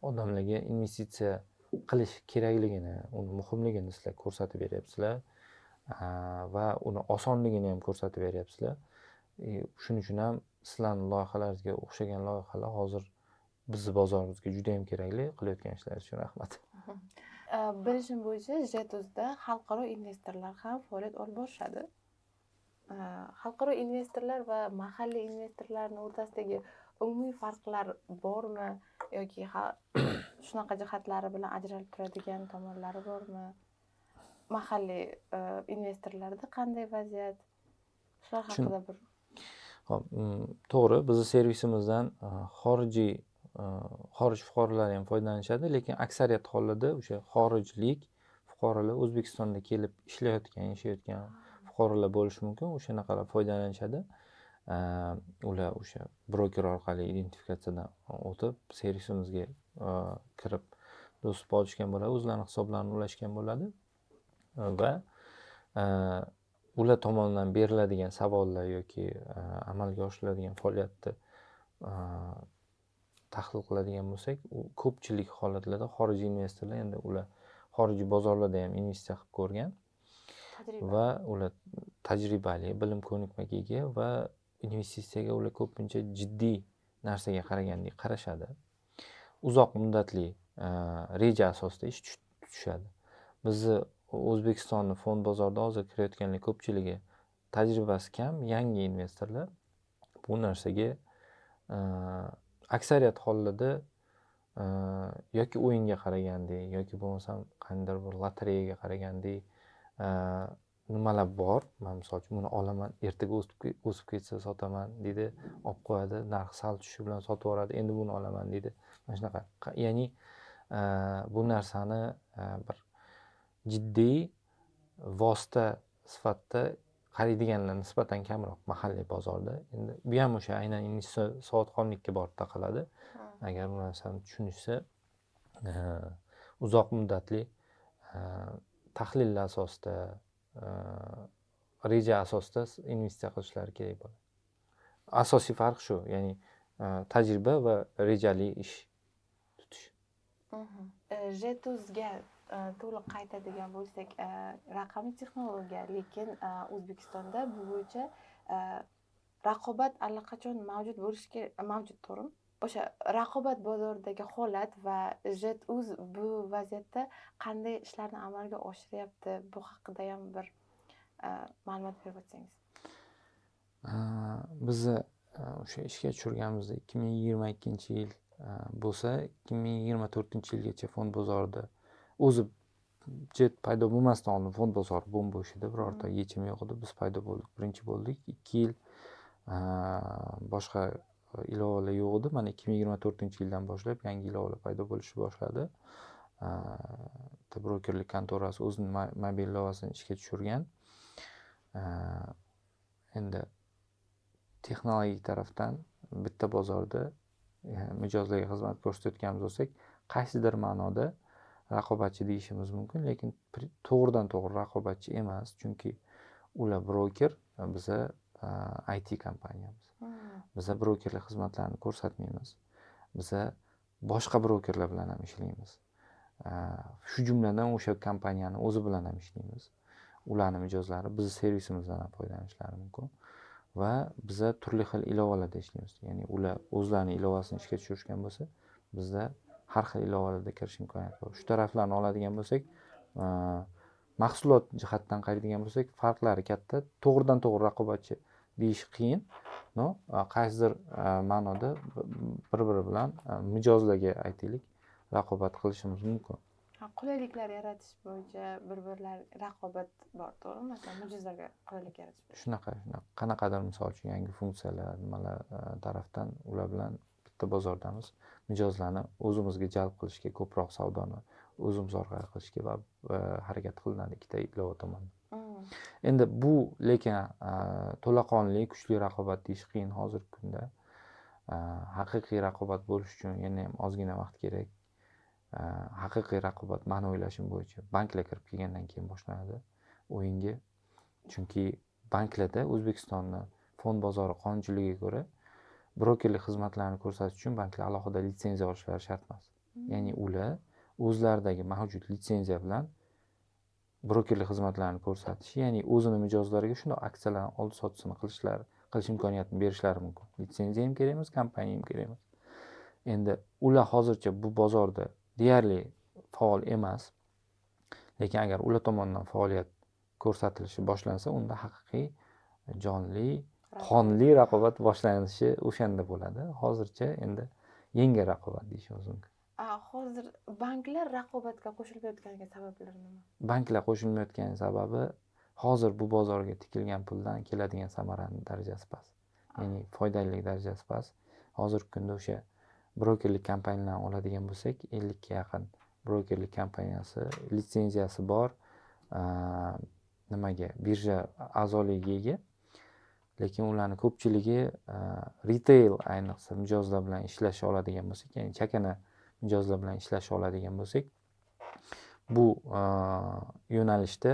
Odamlarga investitsiya qilish kerakligini, uni muhimligini sizlar ko'rsatib beryapsizlar va uni osonligini ham ko'rsatib beryapsizlar. Shuning uchun ham sizlarning loyihalaringizga o'xshagan loyihalar hozir bizni bozorimizga juda ham kerakli. Qilayotgan ishlaringiz uchun rahmat. Bilishim bo'yicha, JET.uz'da xalqaro investorlar ham faoliyat olib borishadi. Xalqaro investorlar va mahalliy investorlarning o'rtasidagi umumiy farqlar bormi yoki shunaqa jihatlari bilan ajralib turadigan tomonlari bormi? Mahalliy investorlarda qanday vaziyat? Shular haqida bir. Xo'p, to'g'ri, bizning servisimizdan xorij fuqarolari ham foydalanishadi, lekin aksariyat hollarda o'sha xorijlik fuqarolar O'zbekistonda kelib ishlayotgan, yashayotgan fuqarolar bo'lishi mumkin. O'shanaqalar foydalanishadi. Ular o'sha broker orqali identifikatsiyadan o'tib, servisimizga kirib dostуп olishgan bo'ladi, o'zlarining hisoblarini ulashgan bo'ladi va ular tomonidan beriladigan savollar yoki amalga oshiriladigan faoliyatni tahlil qiladigan bo'lsak, ko'pchilik holatlarda xorijiy investorlar, endi ular xorijiy bozorlarda ham investitsiya qilib ko'rgan va ular tajribali, bilim ko'nikmaga ega va investitsiyaga ular ko'pincha jiddiy narsaga qaragandek qarashadi. Uzoq muddatli reja asosida ish tutishadi. Bizni O'zbekistonning fond bozorida hozir kirayotganlar ko'pchiligi tajribasi kam, yangi investorlar bu narsaga aksariyat hollarda yoki o'yinga qaragandek yoki bo'lmasam qanday bir lotereyaga qaragandek nimalar bor. Men misol uchun buni olaman, ertaga o'sib ketsa sotaman deydi, olib qo'yadi, narxi sal tushishi bilan sotib yuboradi, endi buni olaman deydi. Mana shunaqa. Ya'ni bu narsani bir jiddiy vosita sifatida qaraydiganlar nisbatan kamroq mahalliy bozorda. Endi bu ham o'sha aynan investitsiya savodxonlikka borib taqaladi. Agar bu narsani tushunishsa, uzoq muddatli tahlillar asosida, reja asosida investitsiya qilishlari kerak bo'ladi. Asosiy farq shu, ya'ni tajriba va rejali ish tutish. JET.uz'ga to'liq qaytadigan bo'lsak, raqamli texnologiya, lekin O'zbekistonda bu bo'yicha raqobat allaqachon mavjud bo'lishi kerak, mavjud, to'g'rimi? O'sha raqobat bozoridagi holat va JET.uz bu vaziyatda qanday ishlarni amalga oshiryapti? Bu haqida ham bir ma'lumot berib o'tsangiz. Bizni o'sha ishga tushirganimizda 2022-yil bo'lsa, 2024-yilgacha fond bozorida o'zi JET paydo bo'lmasdan oldin fond bozori bo'sh edi, birorta yechim yo'q edi. Biz paydo bo'ldik, birinchi bo'ldik. 2 yil boshqa ilovalar yo'q edi. Mana 2024-yildan boshlab yangi ilovalar paydo bo'lishni boshladi. Brokerlik kontorasi o'zining mobil ilovasini ishga tushirgan. Endi texnologik tarafdan bitta bozorda mijozlarga xizmat ko'rsatayotganimiz bo'lsak, qaysidir ma'noda raqobatchi deyishimiz mumkin, lekin to'g'ridan to'g'ri raqobatchi emas, chunki ular broker, biza IT kompaniyamiz. Biza brokerlik xizmatlarini ko'rsatmaymiz. Biza boshqa brokerlar bilan ham ishlaymiz. Shu jumladan o'sha kompaniyani o'zi bilan ham ishlaymiz. Ularni mijozlari bizni servisimizdan ham foydalanishlari mumkin. Va biza turli xil ilovalarda ishlaymiz. Ya'ni ular o'zlarining ilovasini ishga tushirishgan bo'lsa, bizda har xil ilovalarda kirish imkoniyati bor. Shu taraflarni oladigan bo'lsak, mahsulot jihatdan qaraydigan bo'lsak, farqlari katta. To'g'ridan to'g'ri raqobatchi deyish qiyin. No, qaysidir ma'noda bir-biri bilan mijozlarga aytaylik, raqobat qilishimiz mumkin. Qulayliklar yaratish bo'yicha bir-birlar raqobat bor, to'g'rimi? Masalan, mijozlarga qulaylik yaratish. Shunaqa qanaqadir misol uchun yangi funksiyalar nimalar tarafdan ular bilan bitta bozordamiz. Mijozlarni o'zimizga jalb qilishga, ko'proq savdoni o'zimiz orqali qilishga va harakat qilinadi ikkita ilova tomonidan. Endi bu lekin to'laqonli kuchli raqobat deyish qiyin hozirgi kunda. Haqiqiy raqobat bo'lish uchun yana ham ozgina vaqt kerak. Haqiqiy raqobat mani o'ylashim bo'yicha banklar kirib kelgandan keyin boshlanadi o'yinga. Chunki banklarda O'zbekistonning fond bozori qonunchiligiga ko'ra brokerlik xizmatlarini ko'rsatish uchun banklar alohida litsenziya olishlari shart emas. Ya'ni ular o'zlaridagi mavjud litsenziya bilan brokerlik xizmatlarini ko'rsatish, ya'ni o'zini mijozlariga shunday aksiyalarni oldi-sotishini qilish imkoniyatini berishlari mumkin. Litsenziya ham kerak emas, kompaniya ham kerak emas. Endi ular hozircha bu bozorda deyarli faol emas. Lekin agar ular tomonidan faoliyat ko'rsatilishi boshlansa, unda haqiqiy jonli, qonli raqobat boshlanishi o'shanda bo'ladi. Hozircha endi yengil raqobat deyishimiz mumkin. Hozir banklar raqobatga qo'shilmayotganiga sabablari nima? Banklar qo'shilmayotgani sababi hozir bu bozorga tikilgan puldan keladigan samaraning darajasi past. Ya'ni foydalilik darajasi past. Hozirgi kunda o'sha brokerlik kompaniyalarini oladigan bo'lsak, 50 ga yaqin brokerlik kompaniyasi litsenziyasi bor. Nimaga? Birja a'zoligiga ega. Lekin ularning ko'pchiligi retail, ayniqsa mijozlar bilan ishlasha oladigan bo'lsak, ya'ni chakana mijozlar bilan ishlasha oladigan bo'lsak, bu yo'nalishda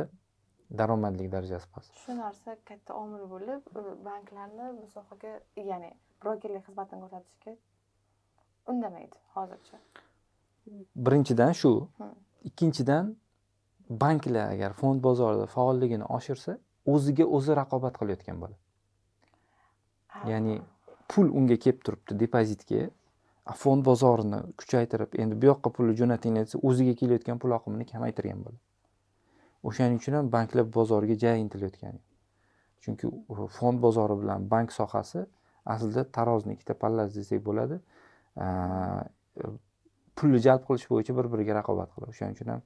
daromadlik darajasi past. Shu narsa katta omil bo'lib, banklarni bu sohaga, ya'ni brokerlik xizmatini ko'rsatishga undamaydi hozircha. Birinchidan shu, ikkinchidan banklar agar fond bozorida faolligini oshirsa, o'ziga o'zi raqobat qilayotgan bo'ladi. Ya'ni pul unga kelib turibdi depozitga, fond bozorini kuchaytirib, endi bu yoqqa pulni jo'nating desa, o'ziga kelayotgan pul oqimini kamaytirgan bo'ladi. O'shaning uchun ham banklar bozoriga jay intilayotgan. Chunki fond bozori bilan bank sohasi aslida tarozining ikkita pallasi desak bo'ladi. Pulni jalb qilish bo'yicha bir-biriga raqobat qiladi. O'shaning uchun ham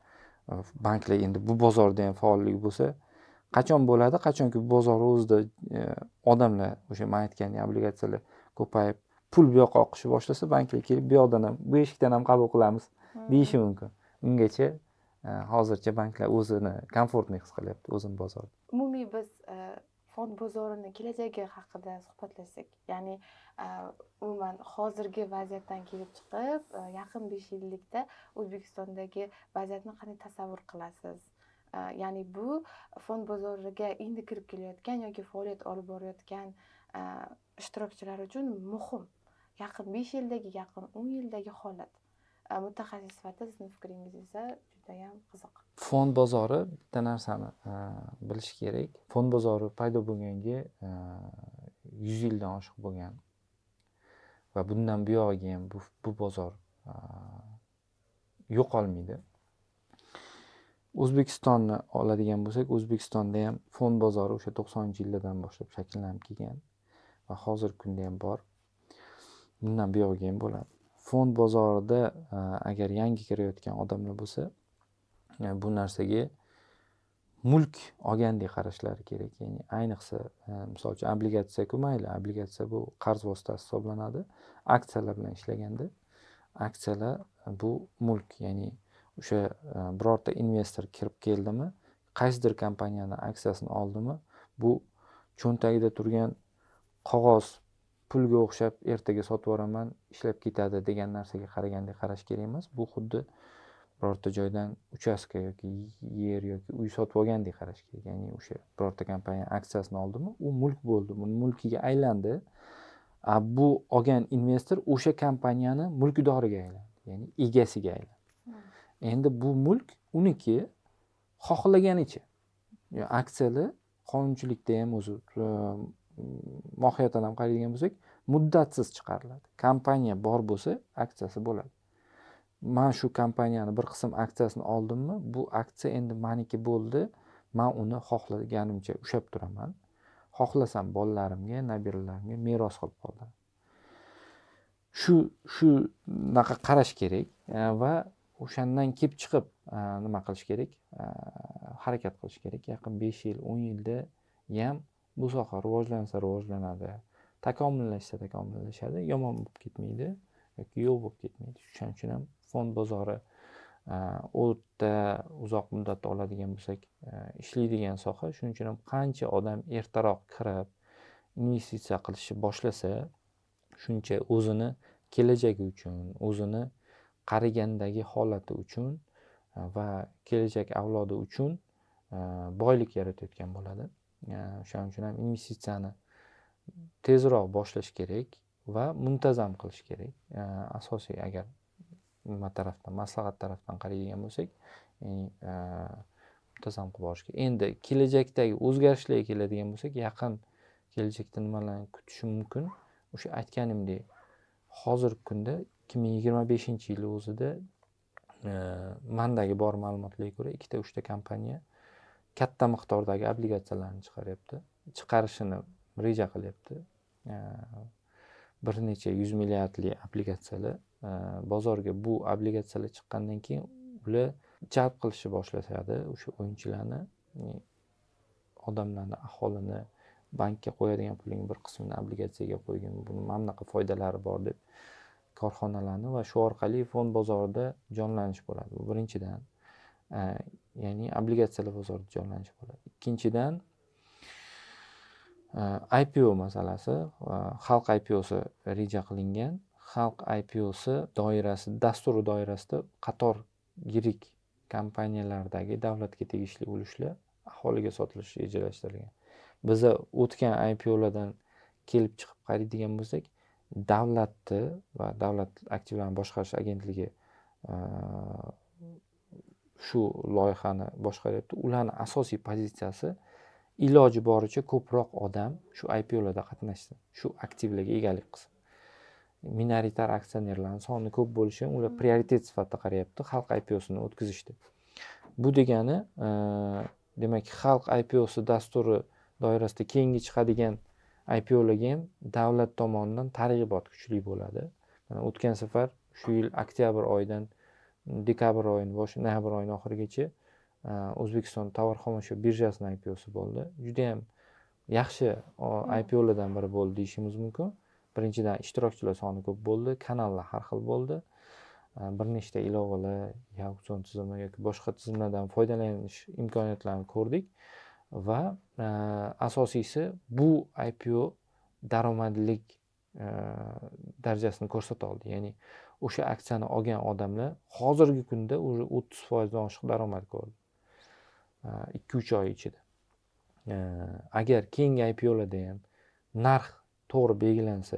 banklar endi bu bozorda ham faolligi bo'lsa, qachon bo'ladi? Qachonki bu bozor o'zida odamlar o'sha men aytgandek obligatsiyalar ko'payib, pul bu yoqqa oqishni boshlasa, banklar kelib bu yoqdan ham, bu eshikdan ham qabul qilamiz deyishi mumkin. Ungacha hozircha banklar o'zini komfortni his qilyapti o'zini bozorida. Umumiy biz fond bozorini kelajagi haqida suhbatlashsak, ya'ni umuman hozirgi vaziyatdan kelib chiqib, yaqin 5 yillikda O'zbekistondagi vaziyatni qanday tasavvur qilasiz? Ya'ni bu fond bozoriga endi kirib kelayotgan yoki faoliyat olib borayotgan ishtirokchilar uchun muhim. Yaqin 5 yildagi, yaqin 10 yildagi holat. Mutaxassis sifatida sizning fikringiz esa juda ham qiziq. Fond bozori bitta narsani bilish kerak. Fond bozori paydo bo'lganiga 100 yildan oshiq bo'lgan. Va bundan buyog'iga ham bu bozor yo'qolmaydi. O'zbekistonni oladigan bo'lsak, O'zbekistonda ham fond bozori o'sha 90-yillardan boshlab shakllanib kelgan va hozirgi kunda ham bor. Bundan buyog'iga ham bo'ladi. Fond bozorida agar yangi kirayotgan odamlar bo'lsa, bu narsaga mulk olgandek qarashlari kerak. Ya'ni ayniqsa, misol uchun obligatsiya-ku mayli, obligatsiya bu qarz vositasi hisoblanadi. Aksiyalar bilan ishlaganda, aksiyalar bu mulk, ya'ni o'sha birorta investor kirib keldimi, qaysidir kompaniyani aksiyasini oldimi, bu cho'ntagida turgan qog'oz pulga o'xshab ertaga sotib yuboraman, ishlab ketadi degan narsaga qaragandek qarash kerak emas. Bu xuddi birorta joydan uchastka yoki yer yoki uy sotib olgandek qarash kerak. Ya'ni o'sha birorta kompaniya aksiyasini oldimi, u mulk bo'ldi, uni mulkiga aylandi. Bu olgan investor o'sha kompaniyani mulkdoriga aylandi, ya'ni egasiga aylandi. Endi bu mulk uniki xohlaganicha. Aksiyalar qonunchilikda ham o'zi mohiyatan ham qaraydigan bo'lsak, muddatsiz chiqariladi. Kompaniya bor bo'lsa, aksiyasi bo'ladi. Men shu kompaniyani bir qism aksiyasini oldimmi, bu aksiya endi meniki bo'ldi. Men uni xohlaganimcha ushlab turaman. Xohlasam bolalarimga, nabiralarimga meros qilib qolaman. Shunaqa qarash kerak va o'shandan kelib chiqib nima qilish kerak? Harakat qilish kerak. Yaqin 5 yil, 10 yilda ham bu soha rivojlansa rivojlanadi. Takomillashadi, yomon bo'lib ketmaydi yoki yo'q bo'lib ketmaydi. Shuning uchun ham fond bozori o'ta uzoq muddatda oladigan bo'lsak, ishlaydigan soha. Shuning uchun ham qancha odam ertaroq kirib investitsiya qilishni boshlasa, shuncha o'zini kelajagi uchun, o'zini qarigandagi holati uchun va kelajak avlodi uchun boylik yaratayotgan bo'ladi. Shuning uchun ham investitsiyani tezroq boshlash kerak va muntazam qilish kerak. Asosiy agar nima tarafdan, maslahat tarafdan qaraydigan bo'lsak, muntazam qilib borish kerak. Endi kelajakdagi o'zgarishlarga keladigan bo'lsak, yaqin kelajakda nimalarni kutish mumkin? O'sha aytganimdek, hozirgi kunda 2025-yil o'zida mendagi bor ma'lumotlarga ko'ra 2-3 ta kompaniya katta miqdordagi obligatsiyalarni chiqaryapti. Chiqarishini reja qilyapti. Bir necha 100 milliardlik obligatsiyalar bozorga bu obligatsiyalar chiqqandan keyin ular jalb qilishni boshlashadi o'sha o'yinchilarni, odamlarni, aholini bankka qo'yadigan pulning bir qismini obligatsiyaga qo'ygan, buni mana bunaqa foydalari bor deb korxonalarni va shu orqali fond bozorida jonlanish bo'ladi. Bu birinchidan, ya'ni obligatsiyalar bozorida jonlanish bo'ladi. Ikkinchidan, IPO masalasi, xalq IPOsi reja qilingan. Xalq IPOsi doirasida, dasturi doirasida qator yirik kompaniyalardagi davlatga tegishli ulushlar aholiga sotilishi rejalashtirilgan. Biz o'tgan IPOlardan kelib chiqib qaraydigan bo'lsak, davlatni va davlat aktivlarini boshqarish agentligi shu loyihani boshqaryapti. Ularning asosiy pozitsiyasi iloji boricha ko'proq odam shu IPOlarda qatnashsin, shu aktivlarga egalik qilsin. Minoritar aksionerlarning soni ko'p bo'lishi, ular prioritet sifatida qarayapti xalq IPOsini o'tkazishda. Bu degani, demak, xalq IPOsi dasturi doirasida keyingi chiqadigan IPOlarga ham davlat tomonidan targ'ibot kuchli bo'ladi. O'tgan safar shu yil oktyabr oyidan dekabr oyining noyabr oyining oxirigacha O'zbekiston tovar xomashyo birjasining IPOsi bo'ldi. Juda ham yaxshi IPOlardan biri bo'ldi deyishimiz mumkin. Birinchidan, ishtirokchilar soni ko'p bo'ldi, kanallar har xil bo'ldi. Bir nechta ilovalar, auksion tizimi yoki boshqa tizimlardan foydalanish imkoniyatlarini ko'rdik va asosiysi bu IPO daromadlilik darajasini ko'rsata oldi. Ya'ni o'sha aksiyani olgan odamlar hozirgi kunda уже 30% dan oshiq daromad ko'rdi. 2-3 oy ichida. Agar keyingi IPOlarda ham narx to'g'ri belgilansa,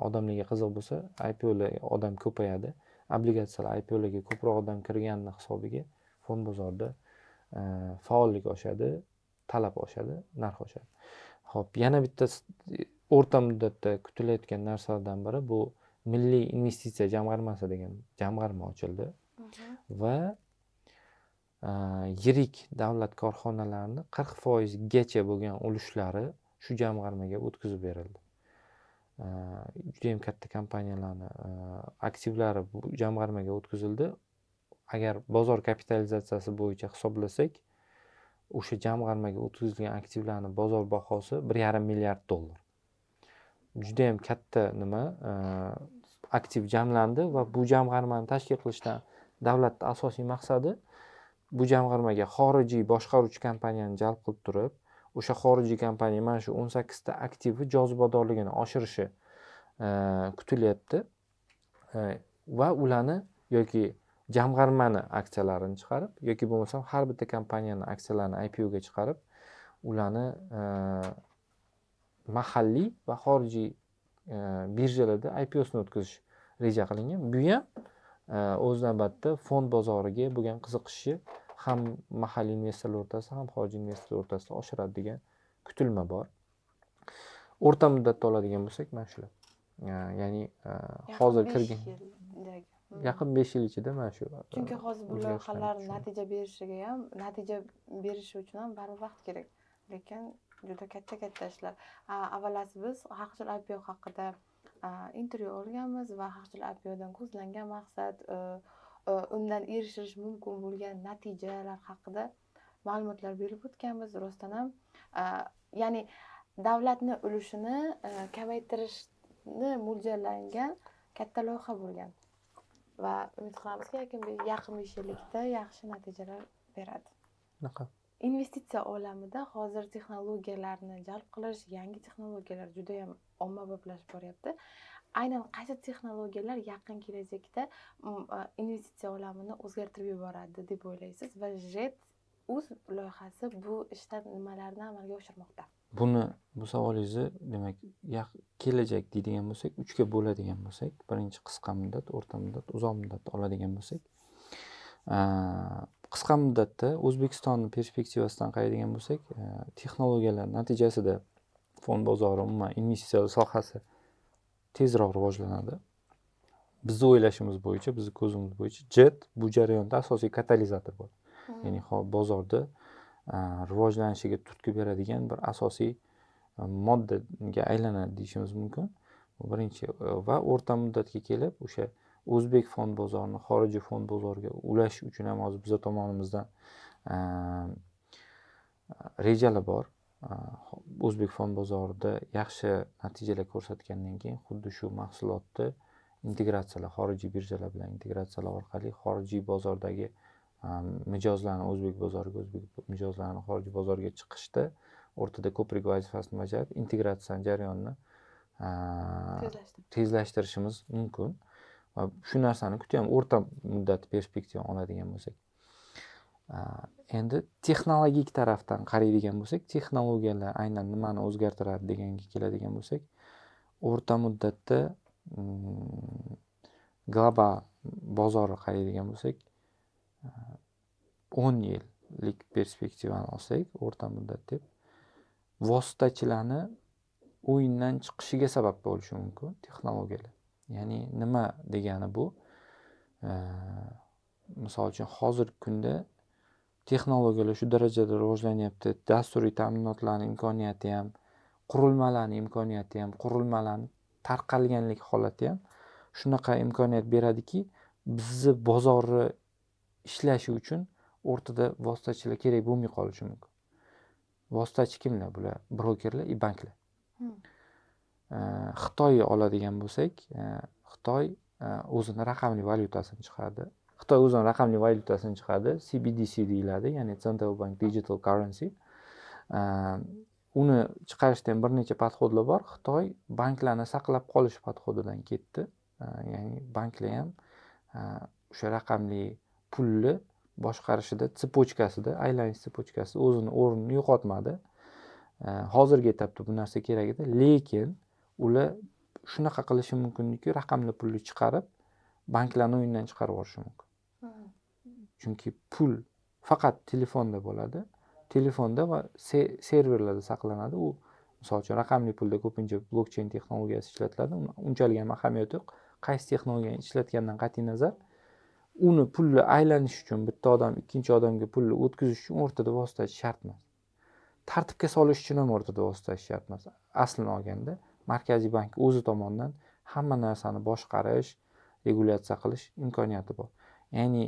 odamlarga qiziq bo'lsa, IPOlarga odam ko'payadi. Obligatsiyalar IPOlarga ko'proq odam kirganini hisobiga fond bozorida faollik oshadi, talab oshadi, narx oshadi. Xo'p, yana bitta o'rta muddatda kutilayotgan narsalardan biri bu Milliy investitsiya jamg'armasi degan jamg'arma ochildi va yirik davlat korxonalarining 40% gacha bo'lgan ulushlari shu jamg'armaga o'tkazib berildi. Juda ham katta kompaniyalarning aktivlari bu jamg'armaga o'tkazildi. Agar bozor kapitalizatsiyasi bo'yicha hisoblasak, o'sha jamg'armaga o'tkazilgan aktivlarning bozor bahosi $1,5 milliard. Juda ham katta aktiv jamlandi va bu jamg'armani tashkil qilishdan davlatning asosiy maqsadi bu jamg'armaga xorijiy boshqaruvchi kompaniyani jalb qilib turib, o'sha xorijiy kompaniya mana shu 18 ta aktivi jozibadorligini oshirishi kutilyapti va ularni yoki jamg'armani aksiyalarini chiqarib yoki bo'lmasa har bitta kompaniyaning aksiyalarini IPO ga chiqarib, ularni mahalliy va xorijiy birjalarda IPO'sini o'tkazish reja qilingan. Bu ham o'z navbatida fond bozoriga bo'lgan qiziqishi ham mahalliy investorlar o'rtasida, ham xorijiy investorlar o'rtasida oshiradi degan kutilma bor. O'rta muddatda oladigan bo'lsak, mana shular. Ya'ni hozir kirgan yaqin 5 yil ichida mana shu. Chunki hozir bu loyihalar natija berishi uchun ham baribir vaqt kerak. Lekin juda katta ishlar. Avvalasi biz Haqchil IPO haqida intervyu olganmiz va Haqchil IPOdan ko'zlangan maqsad, undan erishish mumkin bo'lgan natijalar haqida ma'lumotlar berib o'tganmiz. Rostdan ham, ya'ni davlatni ulushini kamaytirishni mo'ljallangan katta loyiha bo'lgan. Va umid qilamizki, yaqin 5 yillikda yaxshi natijalar beradi. Investitsiya olamida hozir texnologiyalarni jalb qilish, yangi texnologiyalar juda ham ommaboplashib boryapti. Aynan qaysi texnologiyalar yaqin kelajakda investitsiya olamini o'zgartirib yuboradi deb o'ylaysiz va JET.uz loyihasi bu ishda nimalarni amalga oshirmoqda? Bu savolingizni demak, kelajak deydigan bo'lsak, 3 ga bo'ladigan bo'lsak, birinchi qisqa muddat, o'rta muddat, uzoq muddatda oladigan bo'lsak, qisqa muddatda O'zbekistonning perspektivasidan qaraydigan bo'lsak, texnologiyalar natijasida fond bozori, umuman investitsiyalar sohasi tezroq rivojlanadi. Bizni o'ylashimiz bo'yicha, bizni ko'zimiz bo'yicha JET bu jarayonda asosiy katalizator bo'ladi. Ya'ni bozorda rivojlanishiga turtki beradigan bir asosiy moddaga aylanadi deyishimiz mumkin. Birinchi va o'rta muddatga kelib o'sha o'zbek fond bozorini xorijiy fond bozoriga ulash uchun ham hozir bizning tomonimizdan rejalar bor. O'zbek fond bozorida yaxshi natijalar ko'rsatgandan keyin xuddi shu mahsulotni integratsiyalar, xorijiy birjalar bilan integratsiyalar orqali xorijiy bozordagi mijozlarni o'zbek bozoriga, o'zbek mijozlarini xorijiy bozorga chiqishda o'rtada ko'prik vazifasini bajarib, integratsiya jarayonini tezlashtirishimiz mumkin. Va shu narsani kutyapman o'rta muddat perspektiva oladigan bo'lsak. Endi texnologik tarafdan qaraydigan bo'lsak, texnologiyalar aynan nimani o'zgartiradi deganga keladigan bo'lsak, o'rta muddatda global bozorni qaraydigan bo'lsak, 10 yillik perspektivani olsak, o'rta muddat deb, vositachilarni o'yindan chiqishiga sabab bo'lishi mumkin texnologiyalar. Ya'ni nima degani bu? Misol uchun hozirgi kunda texnologiyalar shu darajada rivojlanyapti, dasturiy ta'minotlarning imkoniyati ham, qurilmalarning imkoniyati ham, qurilmalarning tarqalganlik holati ham shunaqa imkoniyat beradiki, bizni bozorni ishlashi uchun o'rtada vositachilar kerak bo'lmay qolishi mumkin. Vositachi kimlar? Bular brokerlar, banklar. Xitoyni oladigan bo'lsak, Xitoy o'zini raqamli valyutasini chiqardi. CBDC deyiladi, ya'ni Central Bank Digital Currency. Uni chiqarishda ham bir necha podxodlar bor. Xitoy banklarni saqlab qolish podxodidan ketdi. Ya'ni banklar ham o'sha raqamli pulni boshqarishida, aylanish tsepochkasida o'zini o'rnini yo'qotmadi. Hozirgi etapda bu narsa kerak edi, lekin ular shunaqa qilishi mumkinki, raqamli pulni chiqarib, banklarni o'yindan chiqarib yuborishi mumkin. Chunki pul faqat telefonda bo'ladi. Telefonda va serverlarda saqlanadi. U misol uchun raqamli pulda ko'pincha blokchain texnologiyasi ishlatiladi. Unchalik ham ahamiyati yo'q. Qaysi texnologiyani ishlatgandan qat'iy nazar, uni pulni aylanish uchun bitta odam ikkinchi odamga pulni o'tkazish uchun o'rtada vositachi shart emas. Tartibga solish uchun ham o'rtada vositachi shart emas. Aslini olganda, Markaziy bank o'zi tomonidan hamma narsani boshqarish, regulyatsiya qilish imkoniyati bor. Ya'ni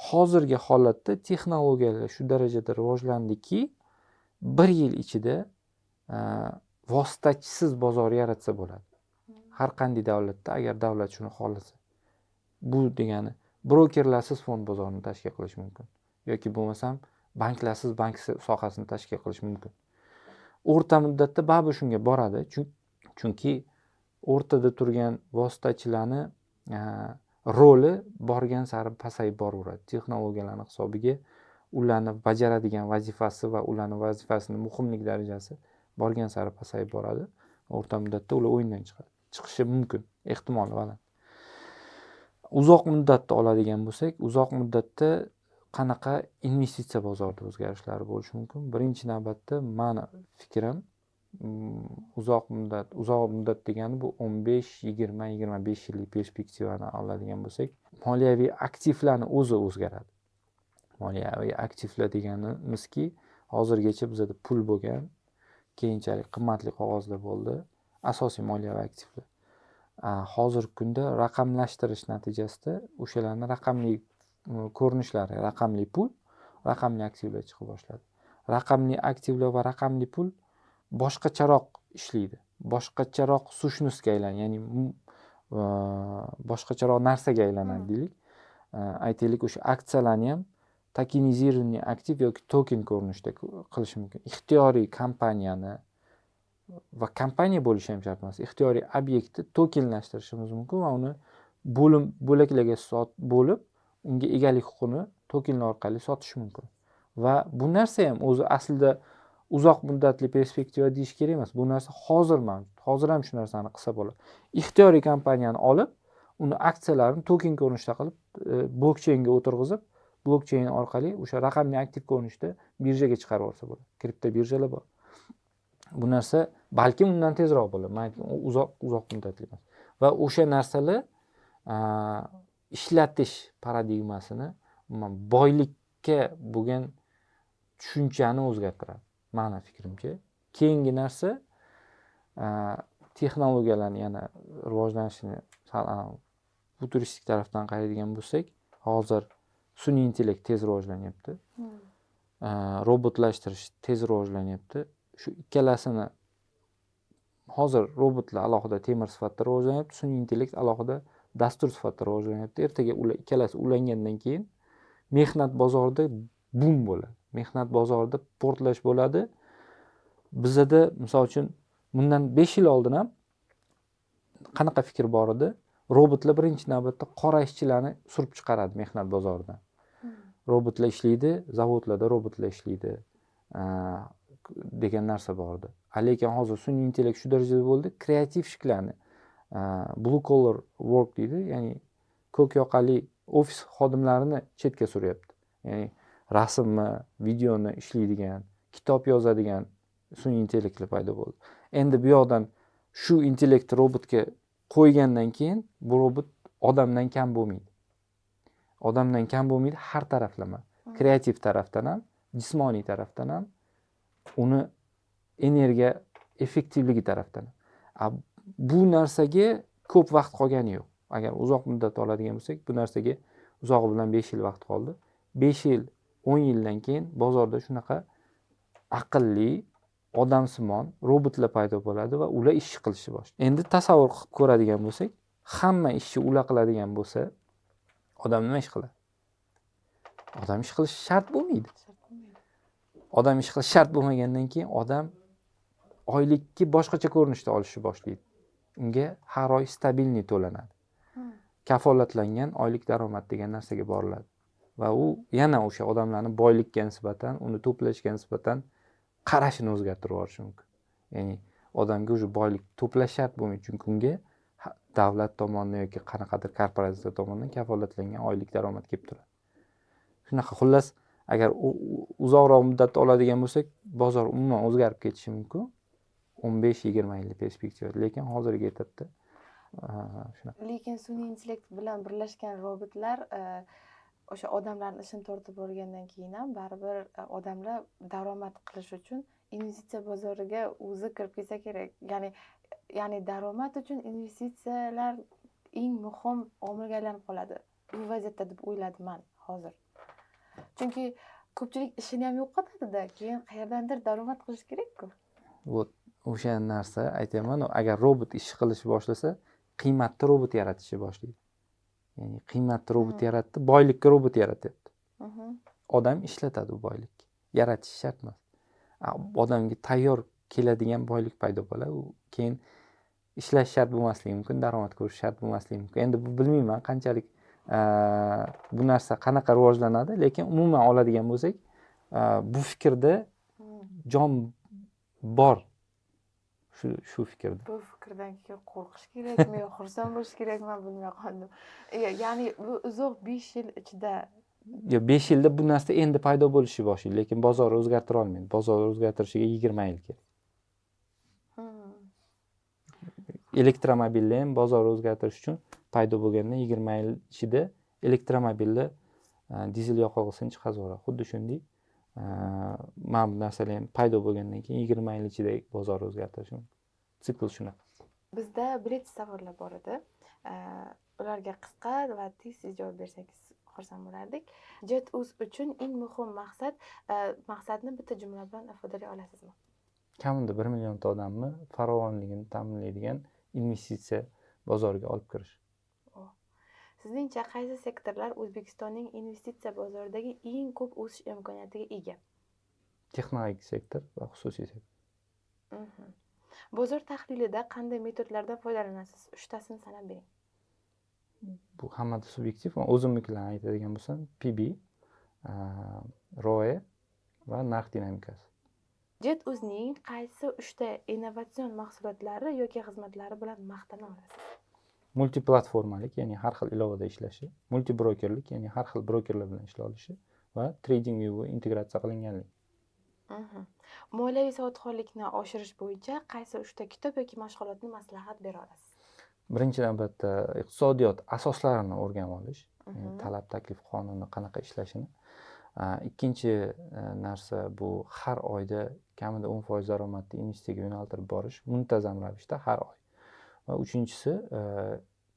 hozirgi holatda texnologiyalar shu darajada rivojlandiki, 1 yil ichida vositachisiz bozor yaratsa bo'ladi. Har qanday davlatda, agar davlat shuni xohlasa. Bu degani brokerlarsiz fond bozorini tashkil qilish mumkin. Yoki bo'lmasam banklarsiz bank sohasini tashkil qilish mumkin. O'rta muddatda baribir shunga boradi. Chunki o'rtada turgan vositachilarni roli borgan sari pasayib boraveradi. Texnologiyalarning hisobiga ularni bajaradigan vazifasi va ularning vazifasining muhimlik darajasi borgan sari pasayib boradi. O'rta muddatda ular o'yindan chiqadi. chiqishi mumkin, ehtimoli baland. Uzoq muddatda oladigan bo'lsak, uzoq muddatda qanaqa investitsiya bozorida o'zgarishlari bo'lishi mumkin? Birinchi navbatda mani fikrim, uzoq muddat degani bu 15, 20, 25 yillik perspektivani oladigan bo'lsak, moliyaviy aktivlarni o'zi o'zgaradi. Moliyaviy aktivlar deganimizki, hozirgacha bizda pul bo'lgan, keyinchalik qimmatli qog'ozlar bo'ldi, asosiy moliyaviy aktivlar. Hozirgi kunda raqamlashtirish natijasida o'shalarni raqamli ko'rinishlari, raqamli pul, raqamli aktivlar chiqa boshladi. Raqamli aktivlar va raqamli pul boshqacharoq ishlaydi. Boshqacharoq sushnosga aylanadi, ya'ni boshqacharoq narsaga aylanadi deylik. Aytaylik, o'sha aksiyalarni ham tokenizirованный aktiv yoki token ko'rinishida qilish mumkin. Ixtiyoriy kompaniyani va kompaniya bo'lishi ham shart emas. Ixtiyoriy obyektni tokenlashtirishimiz mumkin va uni bo'laklarga bo'lib, unga egalik huquqini tokenlar orqali sotish mumkin. Va bu narsa ham o'zi aslida uzoq muddatli perspektiva deyish kerak emas. Bu narsa hozir mavjud. Hozir ham shu narsani qilsa bo'ladi. Ixtiyoriy kompaniyani olib, uni aksiyalarini token ko'rinishda qilib, blokchainga o'tirg'izib, blokchain orqali o'sha raqamli aktiv ko'rinishda birjaga chiqarib olsa bo'ladi. Kripto birjalar bor. Bu narsa balkim undan tezroq bo'ladi. Uzoq muddatli emas. Va o'sha narsalar ishlatish paradigmasini, boylikka bo'lgan tushunchani o'zgartiradi, ma'na fikrimcha. Keyingi narsa texnologiyalarning yana rivojlanishini futuristik tarafdan qaraydigan bo'lsak, hozir sun'iy intellekt tez rivojlanyapti. Robotlashtirish tez rivojlanyapti. Shu ikkalasini hozir robotlar alohida temir sifatida rivojlanyapti, sun'iy intellekt alohida dastur sifatida rivojlanyapti. Ertaga ular ikkalasi ulangandan keyin mehnat bozorida bum bo'ladi. Mehnat bozorida portlash bo'ladi. Bizda, misol uchun, bundan 5 yil oldin ham qanaqa fikr bor edi? Robotlar birinchi navbatda qora ishchilarni surib chiqaradi mehnat bozoridan. Robotlar ishlaydi, zavodlarda robotlar ishlaydi degan narsa bor edi. Lekin hozir sun'iy intellekt shu darajada bo'ldi, kreativ ishlarni, blue collar work deydi, ya'ni ko'k yoqali ofis xodimlarini chetga suryapti. Ya'ni rasmni, videoni ishlaydigan, kitob yozadigan sun'iy intellektlar paydo bo'ldi. Endi bu yoqdan shu intellekt robotga qo'ygandan keyin bu robot odamdan kam bo'lmaydi. Odamdan kam bo'lmaydi har taraflama. Kreativ tarafdan ham, jismoniy tarafdan ham, uni energiya effektivligi tarafdan ham. Bu narsaga ko'p vaqt qolgani yo'q. Agar uzoq muddat oladigan bo'lsak, bu narsaga uzog'i bilan 5 yil vaqt qoldi. 5 yil, 10 yildan keyin bozorda shunaqa aqlli, odamsimon robotlar paydo bo'ladi va ular ish qilishni boshlaydi. Endi tasavvur qilib ko'radigan bo'lsak, hamma ishni ular qiladigan bo'lsa, odam nima ish qiladi? Odam ish qilishi shart bo'lmaydi. Odam ish qilishi shart bo'lmagandan keyin odam oylikni boshqacha ko'rinishda olishni boshlaydi. Unga har oy stabilniy to'lanadi. Kafolatlangan oylik daromad degan narsaga boriladi. Va u yana o'sha odamlarni boylikka nisbatan, uni to'plashga nisbatan qarashini o'zgartirib yuborishi mumkin. Ya'ni odamga o'sha boylik to'plash shart bo'lmaydi, chunki unga davlat tomonidan yoki qanaqadir korporatsiya tomonidan kafolatlangan oylik daromad kelib turadi. Shunaqa, xullas, agar uzoqroq muddatda oladigan bo'lsak, bozor umuman o'zgarib ketishi mumkin. 15-20 yillik perspektiva, lekin hozirgi etapda shunaqa. Lekin sun'iy intellekt bilan birlashgan robotlar o'sha odamlarning ishini tortib borgandan keyin ham baribir odamlar daromad qilish uchun investitsiya bozoriga o'zi kirib kelsa kerak. Ya'ni daromad uchun investitsiyalar eng muhim omilga aylanib qoladi bu vaziyatda deb o'yladim hozir. Chunki ko'pchilik ishini ham yo'qotadi-da, keyin qayerdandir daromad qilish kerak-ku. O'sha narsa aytaman, agar robot ish qilishni boshlasa, qiymatni robot yaratishni boshlaydi. Ya'ni qiymatni robot yaratdi, boylikka robot yaratyapti. Odam ishlatadi u boylikni. Yaratish shart emas. Odamga tayyor keladigan boylik paydo bo'ladi. U keyin ishlash shart bo'lmasligi mumkin, daromad ko'rish shart bo'lmasligi mumkin. Endi bu bilmayman qanchalik bu narsa qanaqa rivojlanadi, lekin umuman oladigan bo'lsak, bu fikrda jon bor. Shu fikrda. Bu fikrdan keyin qo'rqish kerakmi yo xursand bo'lish kerakmi bilmay qoldim. Ya'ni bu uzoq 5 yil ichida Yo, 5 yilda bu narsa endi paydo bo'lishi boshlaydi, lekin bozor o'zgartira olmaydi. Bozor o'zgartirishiga 20 yil kerak. Hmm. Elektromobilni ham bozor o'zgartirish uchun paydo bo'lgandan 20 yil ichida elektromobilni dizel yoqilg'isini chiqazadi. Xuddi shunday mana bu narsalar ham paydo bo'lgandan keyin 20 yil ichida bozor o'zgartirish mumkin. Sikl shunaqa. Bizda bilet savollar bor edi. Ularga qisqa va tez javob bersangiz xursand bo'lardik. JetUz uchun eng muhim maqsadni bitta jumla bilan ifodalay olasizmi? Kamida 1 millionta odamni farovonligini ta'minlaydigan investitsiya bozoriga olib kirish. Sizningcha qaysi sektorlar O'zbekistonning investitsiya bozoridagi eng ko'p o'sish imkoniyatiga ega? Texnologik sektor va xususiy sektor. Bozor tahlilida qanday metodlardan foydalanasiz? 3tasini sanab bering. Bu hammada subyektiv. O'zimnikilarni aytadigan bo'lsam, PB, ROE va narx dinamikasi. JetUzning qaysi 3ta innovatsion mahsulotlari yoki xizmatlari bilan maqtana olasiz? Multiplatformalik, ya'ni har xil ilovada ishlashi, multibrokerlik, ya'ni har xil brokerlar bilan ishlay olishi va TradingView integratsiya qilinganligi. Moliyaviy savodxonlikni oshirish bo'yicha qaysi 3ta kitob yoki mashg'ulotni maslahat bera olasiz? Birinchi navbatda iqtisodiyot asoslarini o'rganib olish, talab taklif qonuni qanaqa ishlashini. Ikkinchi narsa bu har oyda kamida 10% daromadni investitsiyaga yo'naltirib borish muntazam ravishda har oy. Va uchinchisi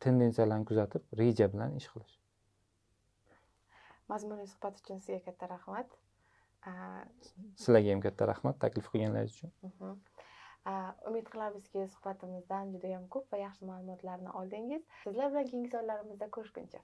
tendensiyalarni kuzatib, reja bilan ish qilish. Mazmunli suhbat uchun sizga katta rahmat. Sizlarga ham katta rahmat taklif qilganlaringiz uchun. Umid qilamizki, suhbatimizdan juda ham ko'p va yaxshi ma'lumotlarni oldingiz. Sizlar bilan keyingi sonlarimizda ko'rishguncha.